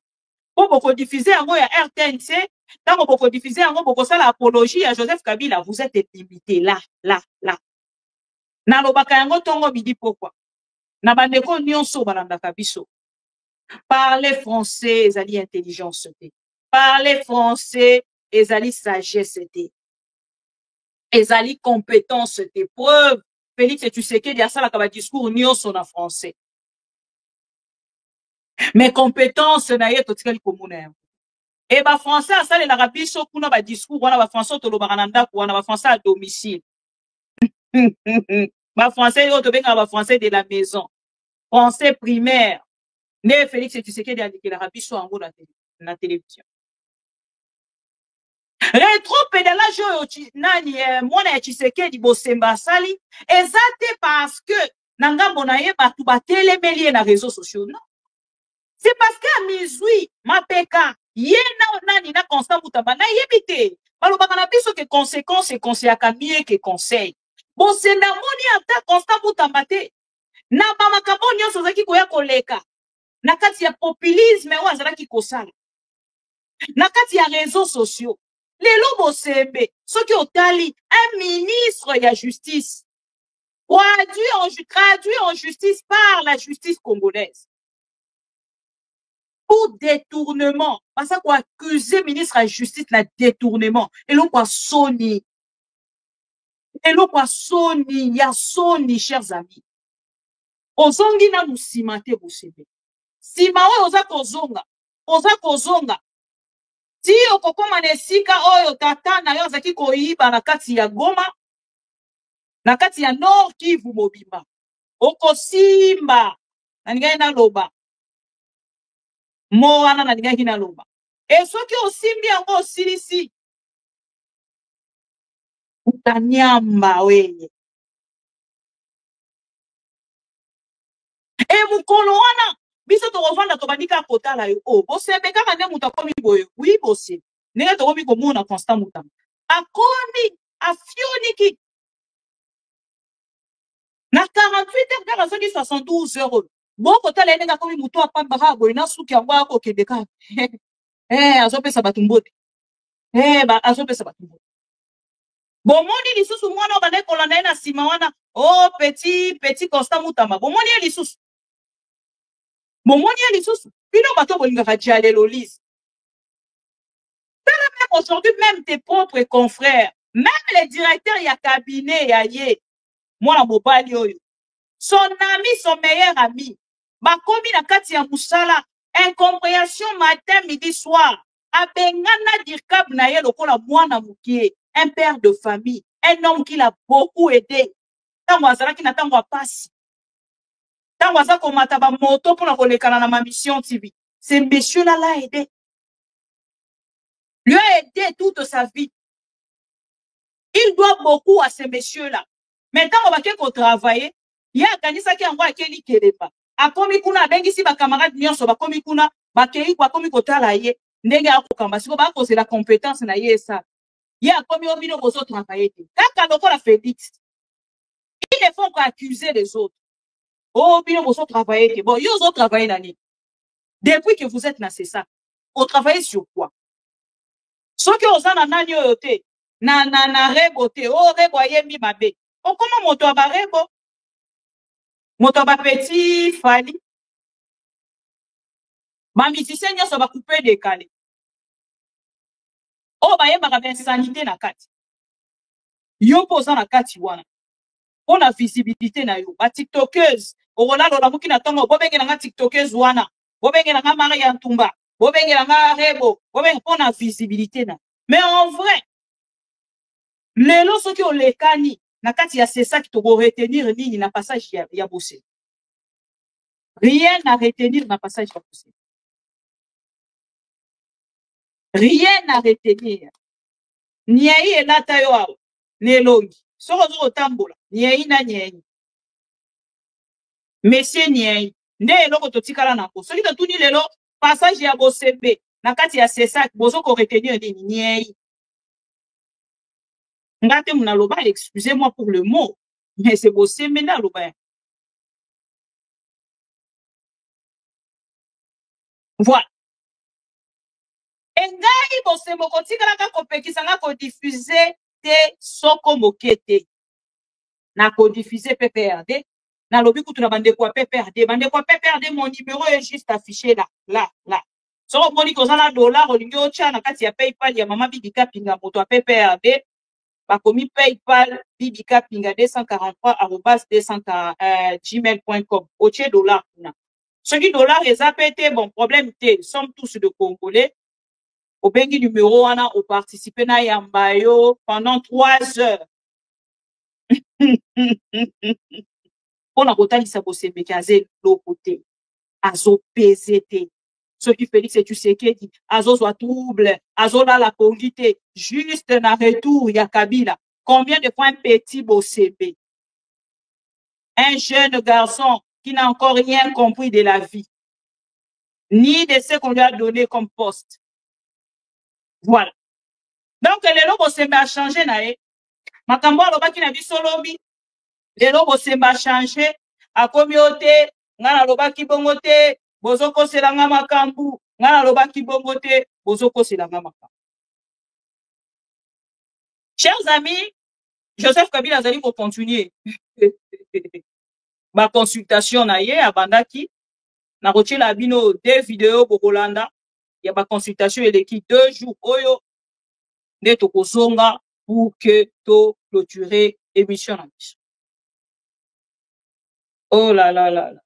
Po boko diffuser yango ya RTNC, tango boko diffuser yango boko sala apologie ya Joseph Kabila, vous êtes limité là. Na lobaka yango tongo midi pourquoi? Na bandeko nyonso balandaka biso. Parler français ezali intelligence te. Parler français ezali sagesse te. Ezali compétence te. Preuve Félix Tshisekedi asalaka ba discours nyonso na français. Mais compétence na ye totikali komona. Et ba français asalelaka biso kuna ba discours wana ba français tolobaka na ndako wana ba français à domicile. Ba français yo to benga ba français de la maison. Français primaire. Ne Félix Tshisekedi a dit que la rabiso en gros la télévision. Rétro-pédalage oyo nani mwana ya Tshisekedi bosemba sali ezate parce que nangambo na ye batu batelemeli na réseaux sociaux. Non. C'est parce que mizui mapeka ye na nani na Constant Mutamba na yebite. Balobaka na biso que conséquence et conseil mieux que conseil. Bosenda moni ata Constant Mutamba te. Na ba makambo nyonso zaki koya koleka. Na kati ya populisme oyo azalaki kosala. Na kati ya réseaux sociaux. Lelo bosembe, soki otali, un ministre de la justice, traduit en justice par la justice congolaise. Pour détournement, parce qu'on accuse le ministre de la justice de détournement. Et l'on quoi Sony. Et l'on quoi Sony, il y a Sony, chers amis. Ozongi na nous simate bosembe. Simawe oza kozonga. Si okokoma nesika oyo tata na yo zaki koyiba na kati ya Goma, na kati ya Nord Kivu mobimba, okosimba na ningai na loba mo wana na ningai na loba e soki osimbi yango osilisi utanyamba weye e mukolo wana biso tokovanda tobandika kotala yo o bosembe kaka nde mutu akomi boye wi bosembe ndenge tokomi komona Constant Mutamba akomi afioniki na 48 heures kaka soki 72 heures boko tala ndenge akomi mutu apambaka boye na suki yango akokende kaka azopesa bato mbote azopesa bato mbote bomoni lisusu mwana obanda kolanda ye na nsima wana o petit Constant Mutamba bomoni ye lisusu bino bato bolingaka dialelo lise. Même aujourd'hui, même tes propres confrères, même les directeurs ya cabinet ya ye, mwana mobali oyo, son ami, son meilleur ami, bakomi na kati ya musala, incompréhension matin, midi, soir, abengana dirkab na ye lokola mwana mukie, un père de famille, un homme qui l'a beaucoup aidé, tango azalaki na tango apasi. Tango aza komata ba moto pour kolekana na ma mission TV. Ce monsieur-là l'a aidé. Lui a aidé toute sa vie. Il doit beaucoup à ce monsieur-là. Maintenant, on va qu'on travaille. Il y a kanisa qui envoie keli keleba. A komi kuna bengi si ba camarade nyonso ba komi kuna ba kei kwa komi kotala ye. Ndenge akokamba siko ba cause la compétence na ye ça. Il y a komi obino bozo travailler. Kaka lokola Félix. Ils ne font qu'accuser les autres. Oh, bien, vous travaillez. Bon, ils ont travaillé l'année. Depuis que vous êtes là, c'est ça. Vous travaillez sur quoi? Ce que vous avez na yote, na rebote, oh, reboye mi babe. Oh, comment moto ba rebo? Moto ba petit fali. Ma musicien nyo so ba couper décalé. Oh, ba ye ba sanité na kati. Yo posa na kati wana. On a visibilité na yo. Ba tiktokeuse. Orolando na muki na tongo bobenge na tiktokeuse wana bobenge na Maria Ntumba bobenge na Rebo bobenge pour na visibilité na mais en vrai lelo soki olekani na kati ya c'est ça qui to retenir nini na passage ya bossé rien à retenir na passage ya bossé rien à retenir niai elata yo awo nelongi soko zo tambola niai na niai Monsieur Niei, nde eloko totikala nako. Soki totuni lelo passage ya bosembe na kati ya sesak bozo ko retenir nini Niei. Ngate muna loba, excusez-moi pour le mot, mais c'est bosembe na loba. Voilà. Engai bosembo kotikala ka kopekisa nga ko diffuser te soko mokete. Na ko diffuser PPRD. Na lobi kutu na bande kwa PPRD mon numéro est juste affiché là. So moni kozala dollar olingi ocha na kati ya PayPal ya mama Bibika Pinga moto a PPRD ba komi PayPal Bibika Pinga 243@200gmail.com oche dollar kuna. Soki dollar eza pété bon problème té sommes tous de Congolais. Au bengi numéro wana au participer na yambayo pendant 3 heures. On a kotalisa bosembe ki aze loko te, azo peze te. Ce qui Félix et Tshisekedi, azo zwa trouble, azo la pongi te, juste na retour ya Kabila. Combien de fois un petit bosembe? Un jeune garçon qui n'a encore rien compris de la vie, ni de ce qu'on lui a donné comme poste. Voilà. Donc, le lobo sembe a changé, nae. Makambo alobaki na biso lobi. Le lobo sembe a changé. A komiote, ngana lobaki bongote, bozoko selanga makambu, ngana lobaki bongote, bozoko selanga makambu. Chers amis, Joseph Kabila azali pour continuer. Ma consultation na ye, abandaki. Na roche la bino 2 vidéos bokolanda. Ya ba consultation eleki 2 jours oyo. De tokozonga pour que to clôturer émission na biso. Oh là là là là.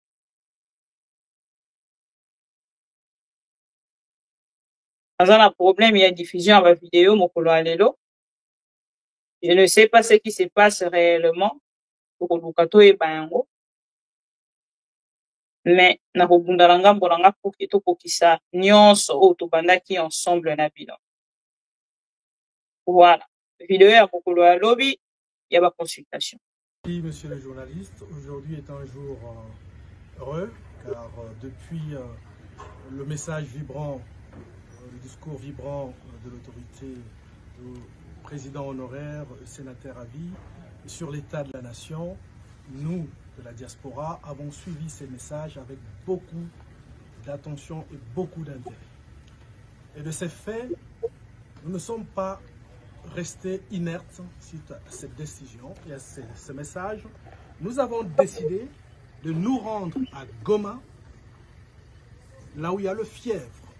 Dans un problème, il y a diffusion à ma vidéo, mokolo alelo. Je ne sais pas ce qui se passe réellement. Pour Lukato et Bayango. Mais na robundalanga mbolanga pour que to kokisa nyonso o to bandaki ensemble na bilan. Voilà. Vidéo à mokolo alobi, il y a ma consultation. Oui, monsieur le journaliste, aujourd'hui est un jour heureux, car depuis le message vibrant, le discours vibrant de l'autorité du président honoraire, sénateur à vie, sur l'état de la nation, nous, de la diaspora, avons suivi ces messages avec beaucoup d'attention et beaucoup d'intérêt. Et de ces faits, nous ne sommes pas restés inertes suite à cette décision et à ce message. Nous avons décidé de nous rendre à Goma, là où il y a le fièvre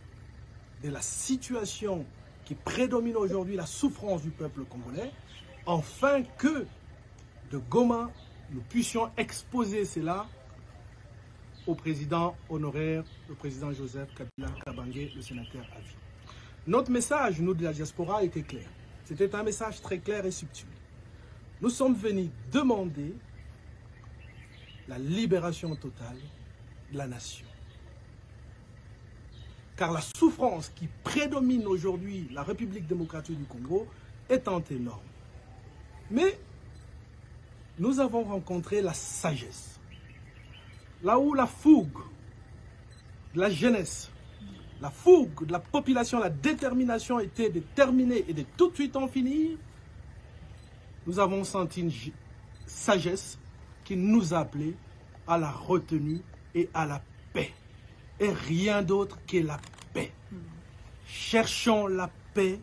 de la situation qui prédomine aujourd'hui, la souffrance du peuple congolais, afin que de Goma, nous puissions exposer cela au président honoraire, le président Joseph Kabila Kabange, le sénateur à vie. Notre message, nous de la diaspora, était clair. C'était un message très clair et subtil. Nous sommes venus demander la libération totale de la nation. Car la souffrance qui prédomine aujourd'hui la République démocratique du Congo étant énorme. Mais nous avons rencontré la sagesse. Là où la fougue de la jeunesse, la fougue de la population, la détermination était de terminer et de tout de suite en finir, nous avons senti une sagesse qui nous appelait à la retenue et à la paix. Et rien d'autre que la paix. Cherchons la paix,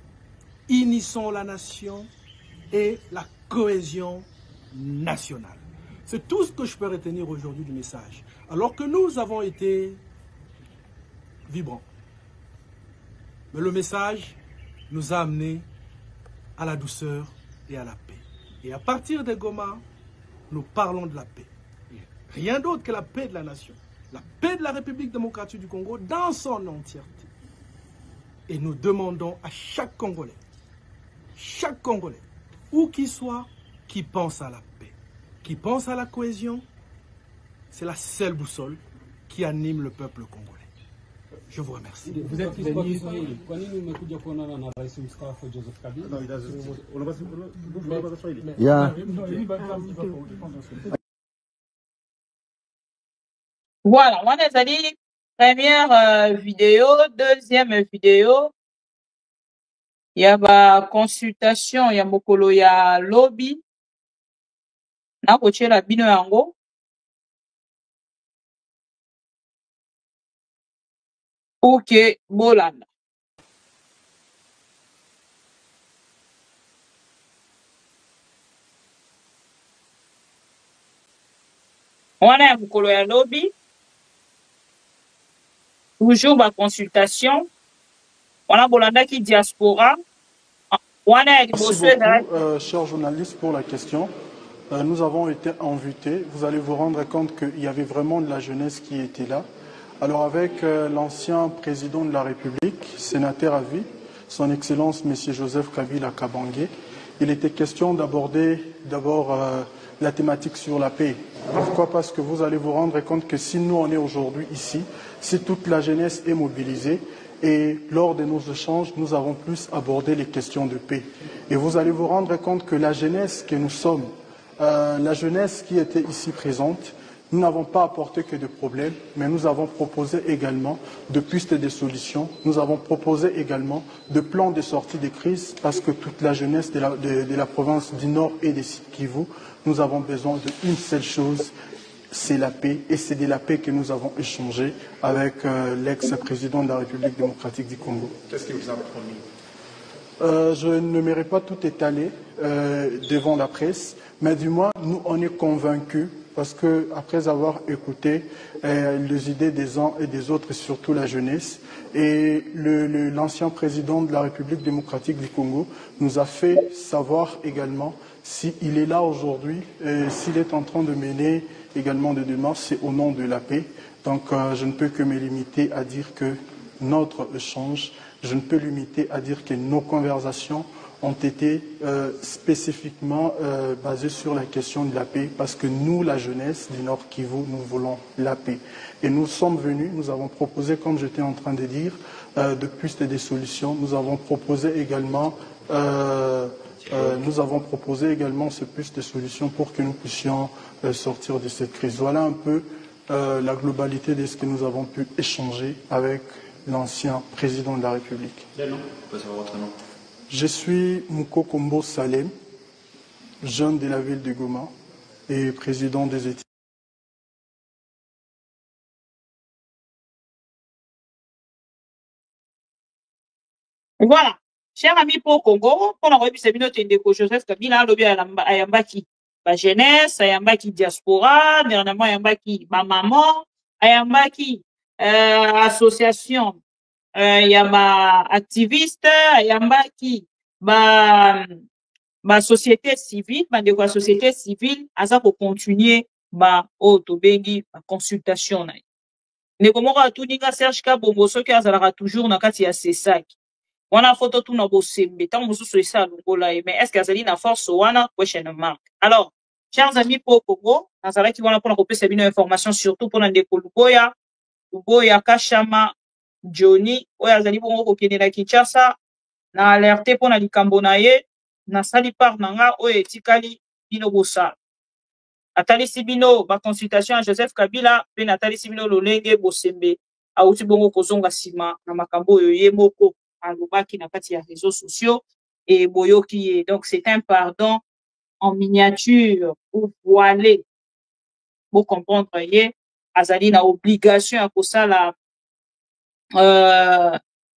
unissons la nation et la cohésion nationale. C'est tout ce que je peux retenir aujourd'hui du message. Alors que nous avons été vibrants. Mais le message nous a amenés à la douceur et à la paix. Et à partir de Goma, nous parlons de la paix. Rien d'autre que la paix de la nation. La paix de la République démocratique du Congo dans son entièreté. Et nous demandons à chaque Congolais, où qu'il soit, qui pense à la paix, qui pense à la cohésion, c'est la seule boussole qui anime le peuple congolais. Je vous remercie. Vous êtes venu... Kwa nini umekuja kuonana na Rais mstaafu Joseph Kabila? Voilà, on a dit première vidéo, deuxième vidéo. Il y a ma consultation, il y a mokolo ya lobby. Na koche la bino yango. Ok, bolanda. On a mokolo ya lobby. Toujours ma consultation. On a bolanda qui diaspora. Merci beaucoup, chers journalistes, pour la question. Nous avons été invités. Vous allez vous rendre compte qu'il y avait vraiment de la jeunesse qui était là. Alors avec l'ancien président de la République, sénateur à vie, son Excellence M. Joseph Kabila Kabange, il était question d'aborder d'abord la thématique sur la paix. Pourquoi? Parce que vous allez vous rendre compte que si nous on est aujourd'hui ici, si toute la jeunesse est mobilisée, et lors de nos échanges, nous avons plus abordé les questions de paix. Et vous allez vous rendre compte que la jeunesse que nous sommes, la jeunesse qui était ici présente, nous n'avons pas apporté que des problèmes, mais nous avons proposé également de pistes de solutions. Nous avons proposé également de plans de sortie de crise, parce que toute la jeunesse de la province du Nord et des Sud Kivu, nous avons besoin d'une seule chose, c'est la paix, et c'est de la paix que nous avons échangé avec l'ex-président de la République démocratique du Congo. Qu'est-ce qu'il vous a promis? Je ne m'aimerais pas tout étaler devant la presse, mais du moins, nous, on est convaincus, parce que après avoir écouté les idées des uns et des autres, et surtout la jeunesse, et l'ancien président de la République démocratique du Congo nous a fait savoir également s'il est là aujourd'hui, s'il est en train de mener également des démarches, c'est au nom de la paix. Donc je ne peux que me limiter à dire que notre échange, je ne peux limiter à dire que nos conversations ont été spécifiquement basées sur la question de la paix, parce que nous, la jeunesse du Nord Kivu, nous voulons la paix. Et nous sommes venus, nous avons proposé, comme j'étais en train de dire, de pistes des solutions. Nous avons proposé également ce plus de solutions pour que nous puissions sortir de cette crise. Voilà un peu la globalité de ce que nous avons pu échanger avec l'ancien président de la République. Le nom, on peut savoir votre nom. Je suis Mouko Kombo Salem, jeune de la ville de Goma et président des études. Voilà. Cher ami pour Congo, pour la remise de Joseph Kabila, lobby ayambaki ba jeunesse, ayambaki diaspora, dernièrement ayambaki ba maman, ayambaki association, yamba activiste, ayambaki ba société civile, ba de la société civile, asa pour continuer ba autobengi ba consultation na. Ne komora tuninga Serge Kabombo soki azalaka toujours na kati ya CESAC. Wana photo tout na bosembe tant mosusu esa longola mais est-ce que azali na force wana question mark. Alors chers amis pour Congo nazalaki wana pour kopesa bino information surtout pour ndeko Luboya Kashama Johnny oyo azali bongo kokende na Kinshasa na alerté pour na likambo na ye na sali par nanga oyo etikali bino bosa atalisi bino ba consultation à Joseph Kabila pe na atalisi bino lolenge bosembe auti bongo kozonga sima na makambo oyo ye moko alobaki na kati ya réseaux sociaux et boyoki. Donc c'est un pardon en miniature ou voilé pour comprendre ye azali na obligation à kosala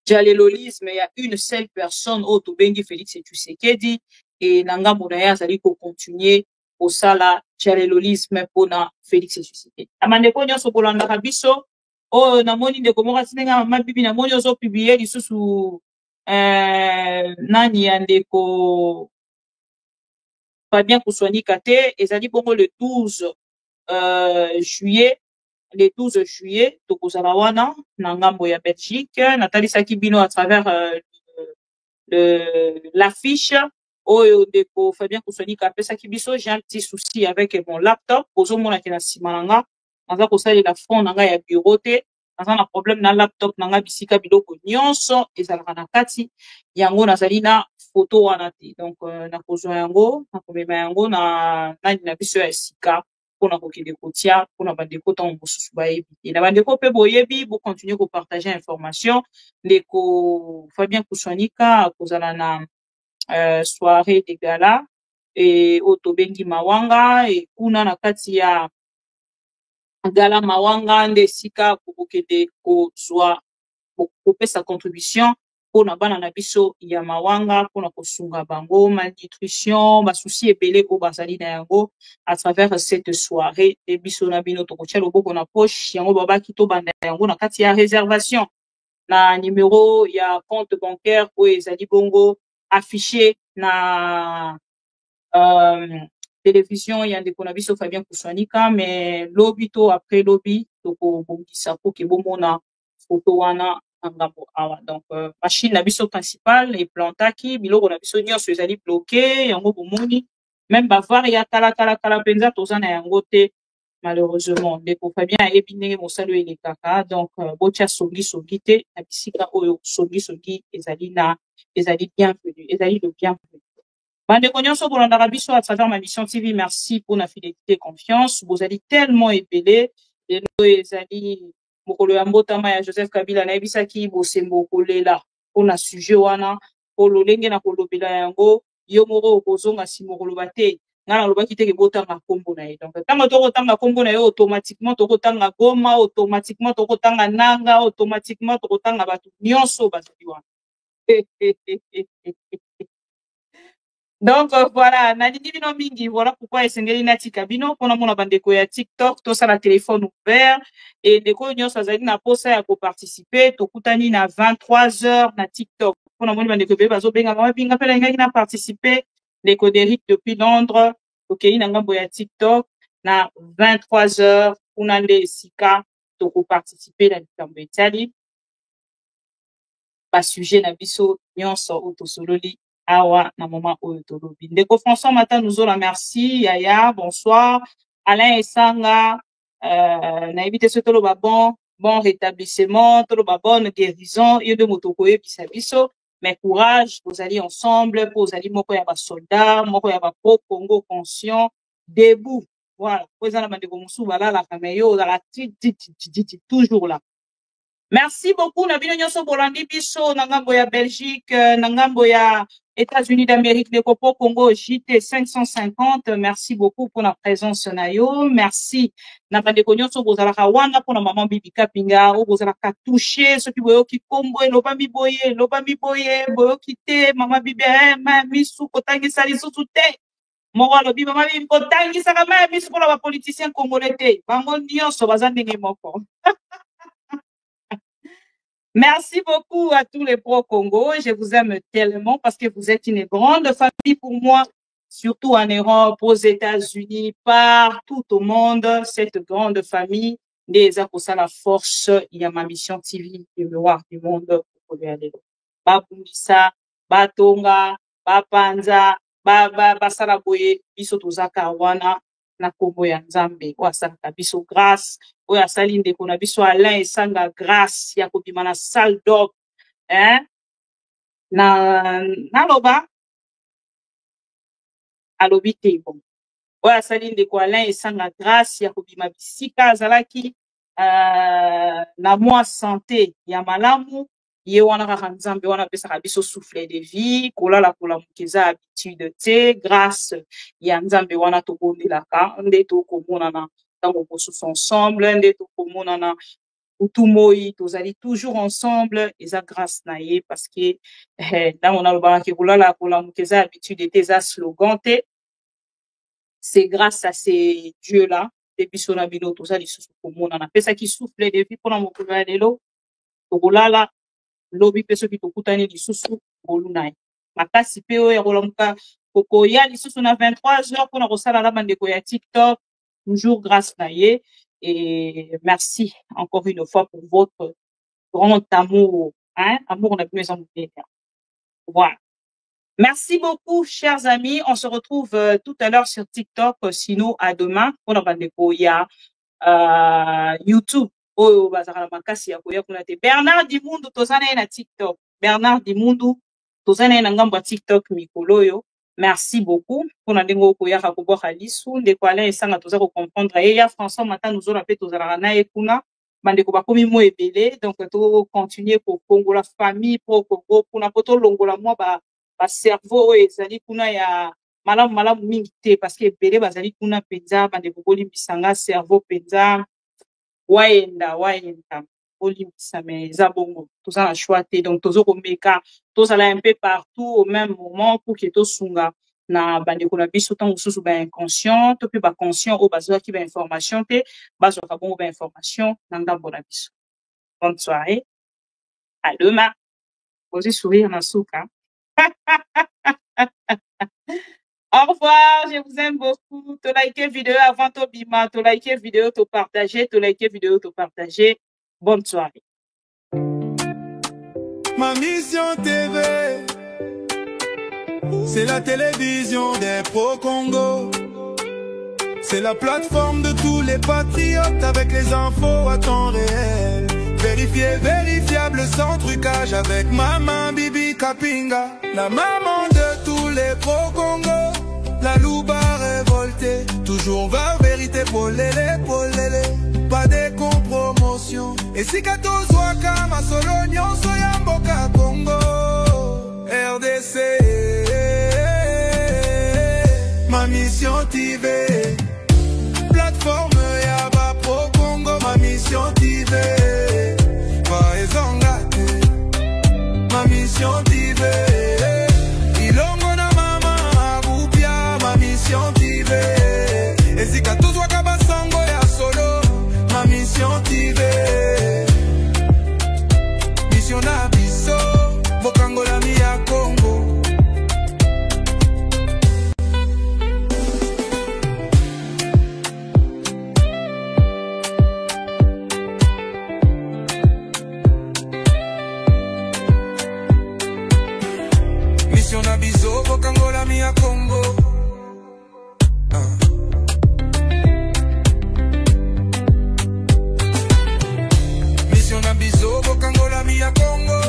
dialelolisme. Il y a une seule personne au Tobengi Félix Tshisekedi et nanga monaye azali ko continuer kosala dialelolisme pona Félix Tshisekedi. Amandeko nyonso kolanda biso oh namoni ndeko moko atinenga mabibi namoni ozo publier lisusu nani ya ndeko Fabien Kouswanika te ezali bongo le 12 juillet tokozala wana na ngambo ya Belgique natalisaki bino à travers l'affiche oyo ndeko Fabien Kouswanika apesaki biso. J'ai un petit souci avec mon laptop ozomona ke na sima nanga naza kosalela fond nanga ya bureau te naza na problème na laptop nanga bisika biloko nyonso ezalaka na kati yango nazali na photo wana te donc nakozwa yango nakomema yango na nani na biso ya sika mpona kokende kotia mpona bandeko ntango mosusu bayebi te na bandeko mpe boyebi bocontinue kopartage information. Ndeko Fabien Kouswanika akozala na soirée de gala e oyo tobengi mawanga e kuna na kati ya gala mawanga nde esika kokokende kozwa kopesa contribution mpona bana na biso ya mawanga mpona kosunga bango malnutrition basusi ebele oyo bazali na yango à travers cette soirée e biso na bino tokotia loboko na poche yango babaki tobanda yango na kati ya réservation na numéro ya compte bancaire oyo ezali bongo affiché na télévision ya ndeko na biso Fabien Kouswanika mais lobby to après lobby tokobongisa po ke bomona photo wana Donc, machine na biso principale et plantaki, biloko na biso nyonso ezali bloqué, yango bomoni, même bavar ya kala penza tozana yango te, malheureusement. Ndeko Fabien ayebi ndenge mosalo elekaka, donc botia songi te, na bisika oyo songi ezali bienvenu, ezali le bienvenu. Bandeko nyonso bolandaka biso à travers ma mission TV, merci pour la fidélité et confiance. Vous allez tellement épelé, et nous ezali mokolo ya mbotama ya Joseph Kabila na ebisaki bosembo kolela pona sujet wana polo lenge na kolobela yango yo moko okozonga si mokolo bate ngana lobaki teke botanga kombo na ye. Donc tanga tokotanga kombo na ye automatiquement tokotanga Goma, automatiquement tokotanga Nanga, automatiquement tokotanga batu nyonso bazali wana. Donc voilà, Nadine Bino Mingi, voilà pourquoi Esengeli Nati Kabino, pour mon bandeko ya TikTok, tout ça la téléphone ouvert, et deko nyon sa zali na posa ya ko participer, to kutani na 23h na TikTok. Pour mon bandeko be bazo benga mama binga pela ngai na participer, deko Derrick depuis Londres, ok na ngambo ya TikTok na 23h unande sika to ko participer na likambo etali. Pas sujet na biso nyonso autosololi. Awa na moment oyo tolobi ndeko François Matin nous la merci Yaya bonsoir Alain Esanga na éviter ce toloba bon rétablissement toloba bonne guérison yo de motoko yebisa biso mais courage vous allez ensemble vous allez moko ya ba soldat moko ya ba pro Congo conscient debout voilà vous allez mandeko musu bala la kameyo dans la toujours là. Merci beaucoup na bino nyonso bolandi biso na ngambo ya Belgique na ngambo ya États-Unis d'Amérique de Copo Congo JT 550. Merci beaucoup pour la présence na yo. Merci na bandeko nyonso bozalaka wana pour na maman Bibi Kapinga o bozalaka touché ce qui boyo ki kombo loba mi boye boyo ki te maman Bibi ma misu kotangisa lisusu te. Moko alobi maman Bibi kotangisa kama misu pour la politicien congolais te. Bango nyonso bazandenge moko. Merci beaucoup à tous les pro-Congo. Je vous aime tellement parce que vous êtes une grande famille pour moi, surtout en Europe, aux États-Unis, partout au monde. Cette grande famille, des à la force, il y a ma mission TV, le miroir du monde. Babundisa, Batonga, Bapanza, Basaraboye, Bisotozaka, Wana, na Kongo ya Nzambe, kwa saka biso grâce. Oya salinde kona biso Alain Esanga grâce ya kobima na salle d'op na loba alobi te bon oya salinde ko Alain Esanga grâce ya kobima bisika zalaki na moi santé ya malamu ye wana kaka Nzambe wana pesaka biso souffle de vie kolala mukeza habitude te grâce ya Nzambe wana tobondelaka nde tokomonana tango bosusu ensemble nde tokomonana utumoi tozali toujours ensemble eza grâce na ye parce que ntango nalobaka kolala mukeza habitude te eza slogan te c'est grâce à ces dieux là depuis biso na bino tozali lisusu komonana pesaki souffle de vie mpona mokolo ya lelo tokolala lobi pe soki tokutani lisusu boluna ye makasi pe oyo ya kolamuka kokoya lisusu na 23h mpona kosala na bandeko ya TikTok toujours grâce na ye et merci encore une fois pour votre grand amour amour na bino eza mobele voilà. Merci beaucoup, chers amis. On se retrouve tout à l'heure sur TikTok, sinon à demain. On a bandeko ya YouTube. Oh, bazara makasi ya koya kuna te. Bernard Dimundu tozana na TikTok. Bernard Dimundu tozana na ngambo TikTok mikolo yo. Merci beaucoup. Pour na ndengo koya ka ko boka lisu ndeko Alain Esanga toza ko comprendre et ya François Matin nous aura fait tozala na ekuna. Bandeko bakomi mo ebele donc to continuer pour Congo la famille pour Congo pour na poto longola moi ba cerveau ezali kuna ya malamu mingi te parce que ebele bazali kuna penza bandeko bolimbisanga cerveau penza waenda bolimbisa mais eza bongo toza na choix te donc tozo komeka tozala un peu partout au même moment pour que tosunga na bandeko na biso tango susu ba inconscient to pe ba conscient o bazwaki ba information te bazwaka bongo ba information na ngambo na biso. Bonne soirée, à demain. Posez sourire na souka. Au revoir, je vous aime beaucoup. To liker vidéo avant to bima, to liker vidéo, to partager, to liker vidéo, to partager. Bonne soirée. Ma mission TV, c'est la télévision des pro-Congo. C'est la plateforme de tous les patriotes avec les infos à temps réel. Vérifié, vérifiable, sans trucage avec maman Bibi Kapinga. La maman de tous les pro-Congo. La louba révoltée, toujours va vérité pour l'élé, pas de compromotion. Et si kato zwaka ma solo nyonso ya mboka Congo RDC. Ma mission TV, plateforme ya ba pro Congo. Ma mission TV, pa ezonga te. Ma mission TV, ilongo na mama abupia. Ma mission TV, ezika tozwa kabasango ya solo. Ma mission TV, mission na biso bokangola mi ya Congo. Mission na biso bokangola mi ya Congo. Mission na biso bokangola mi ya Congo.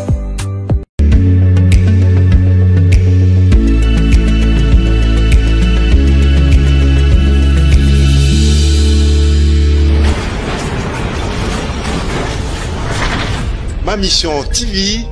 Ma mission TV,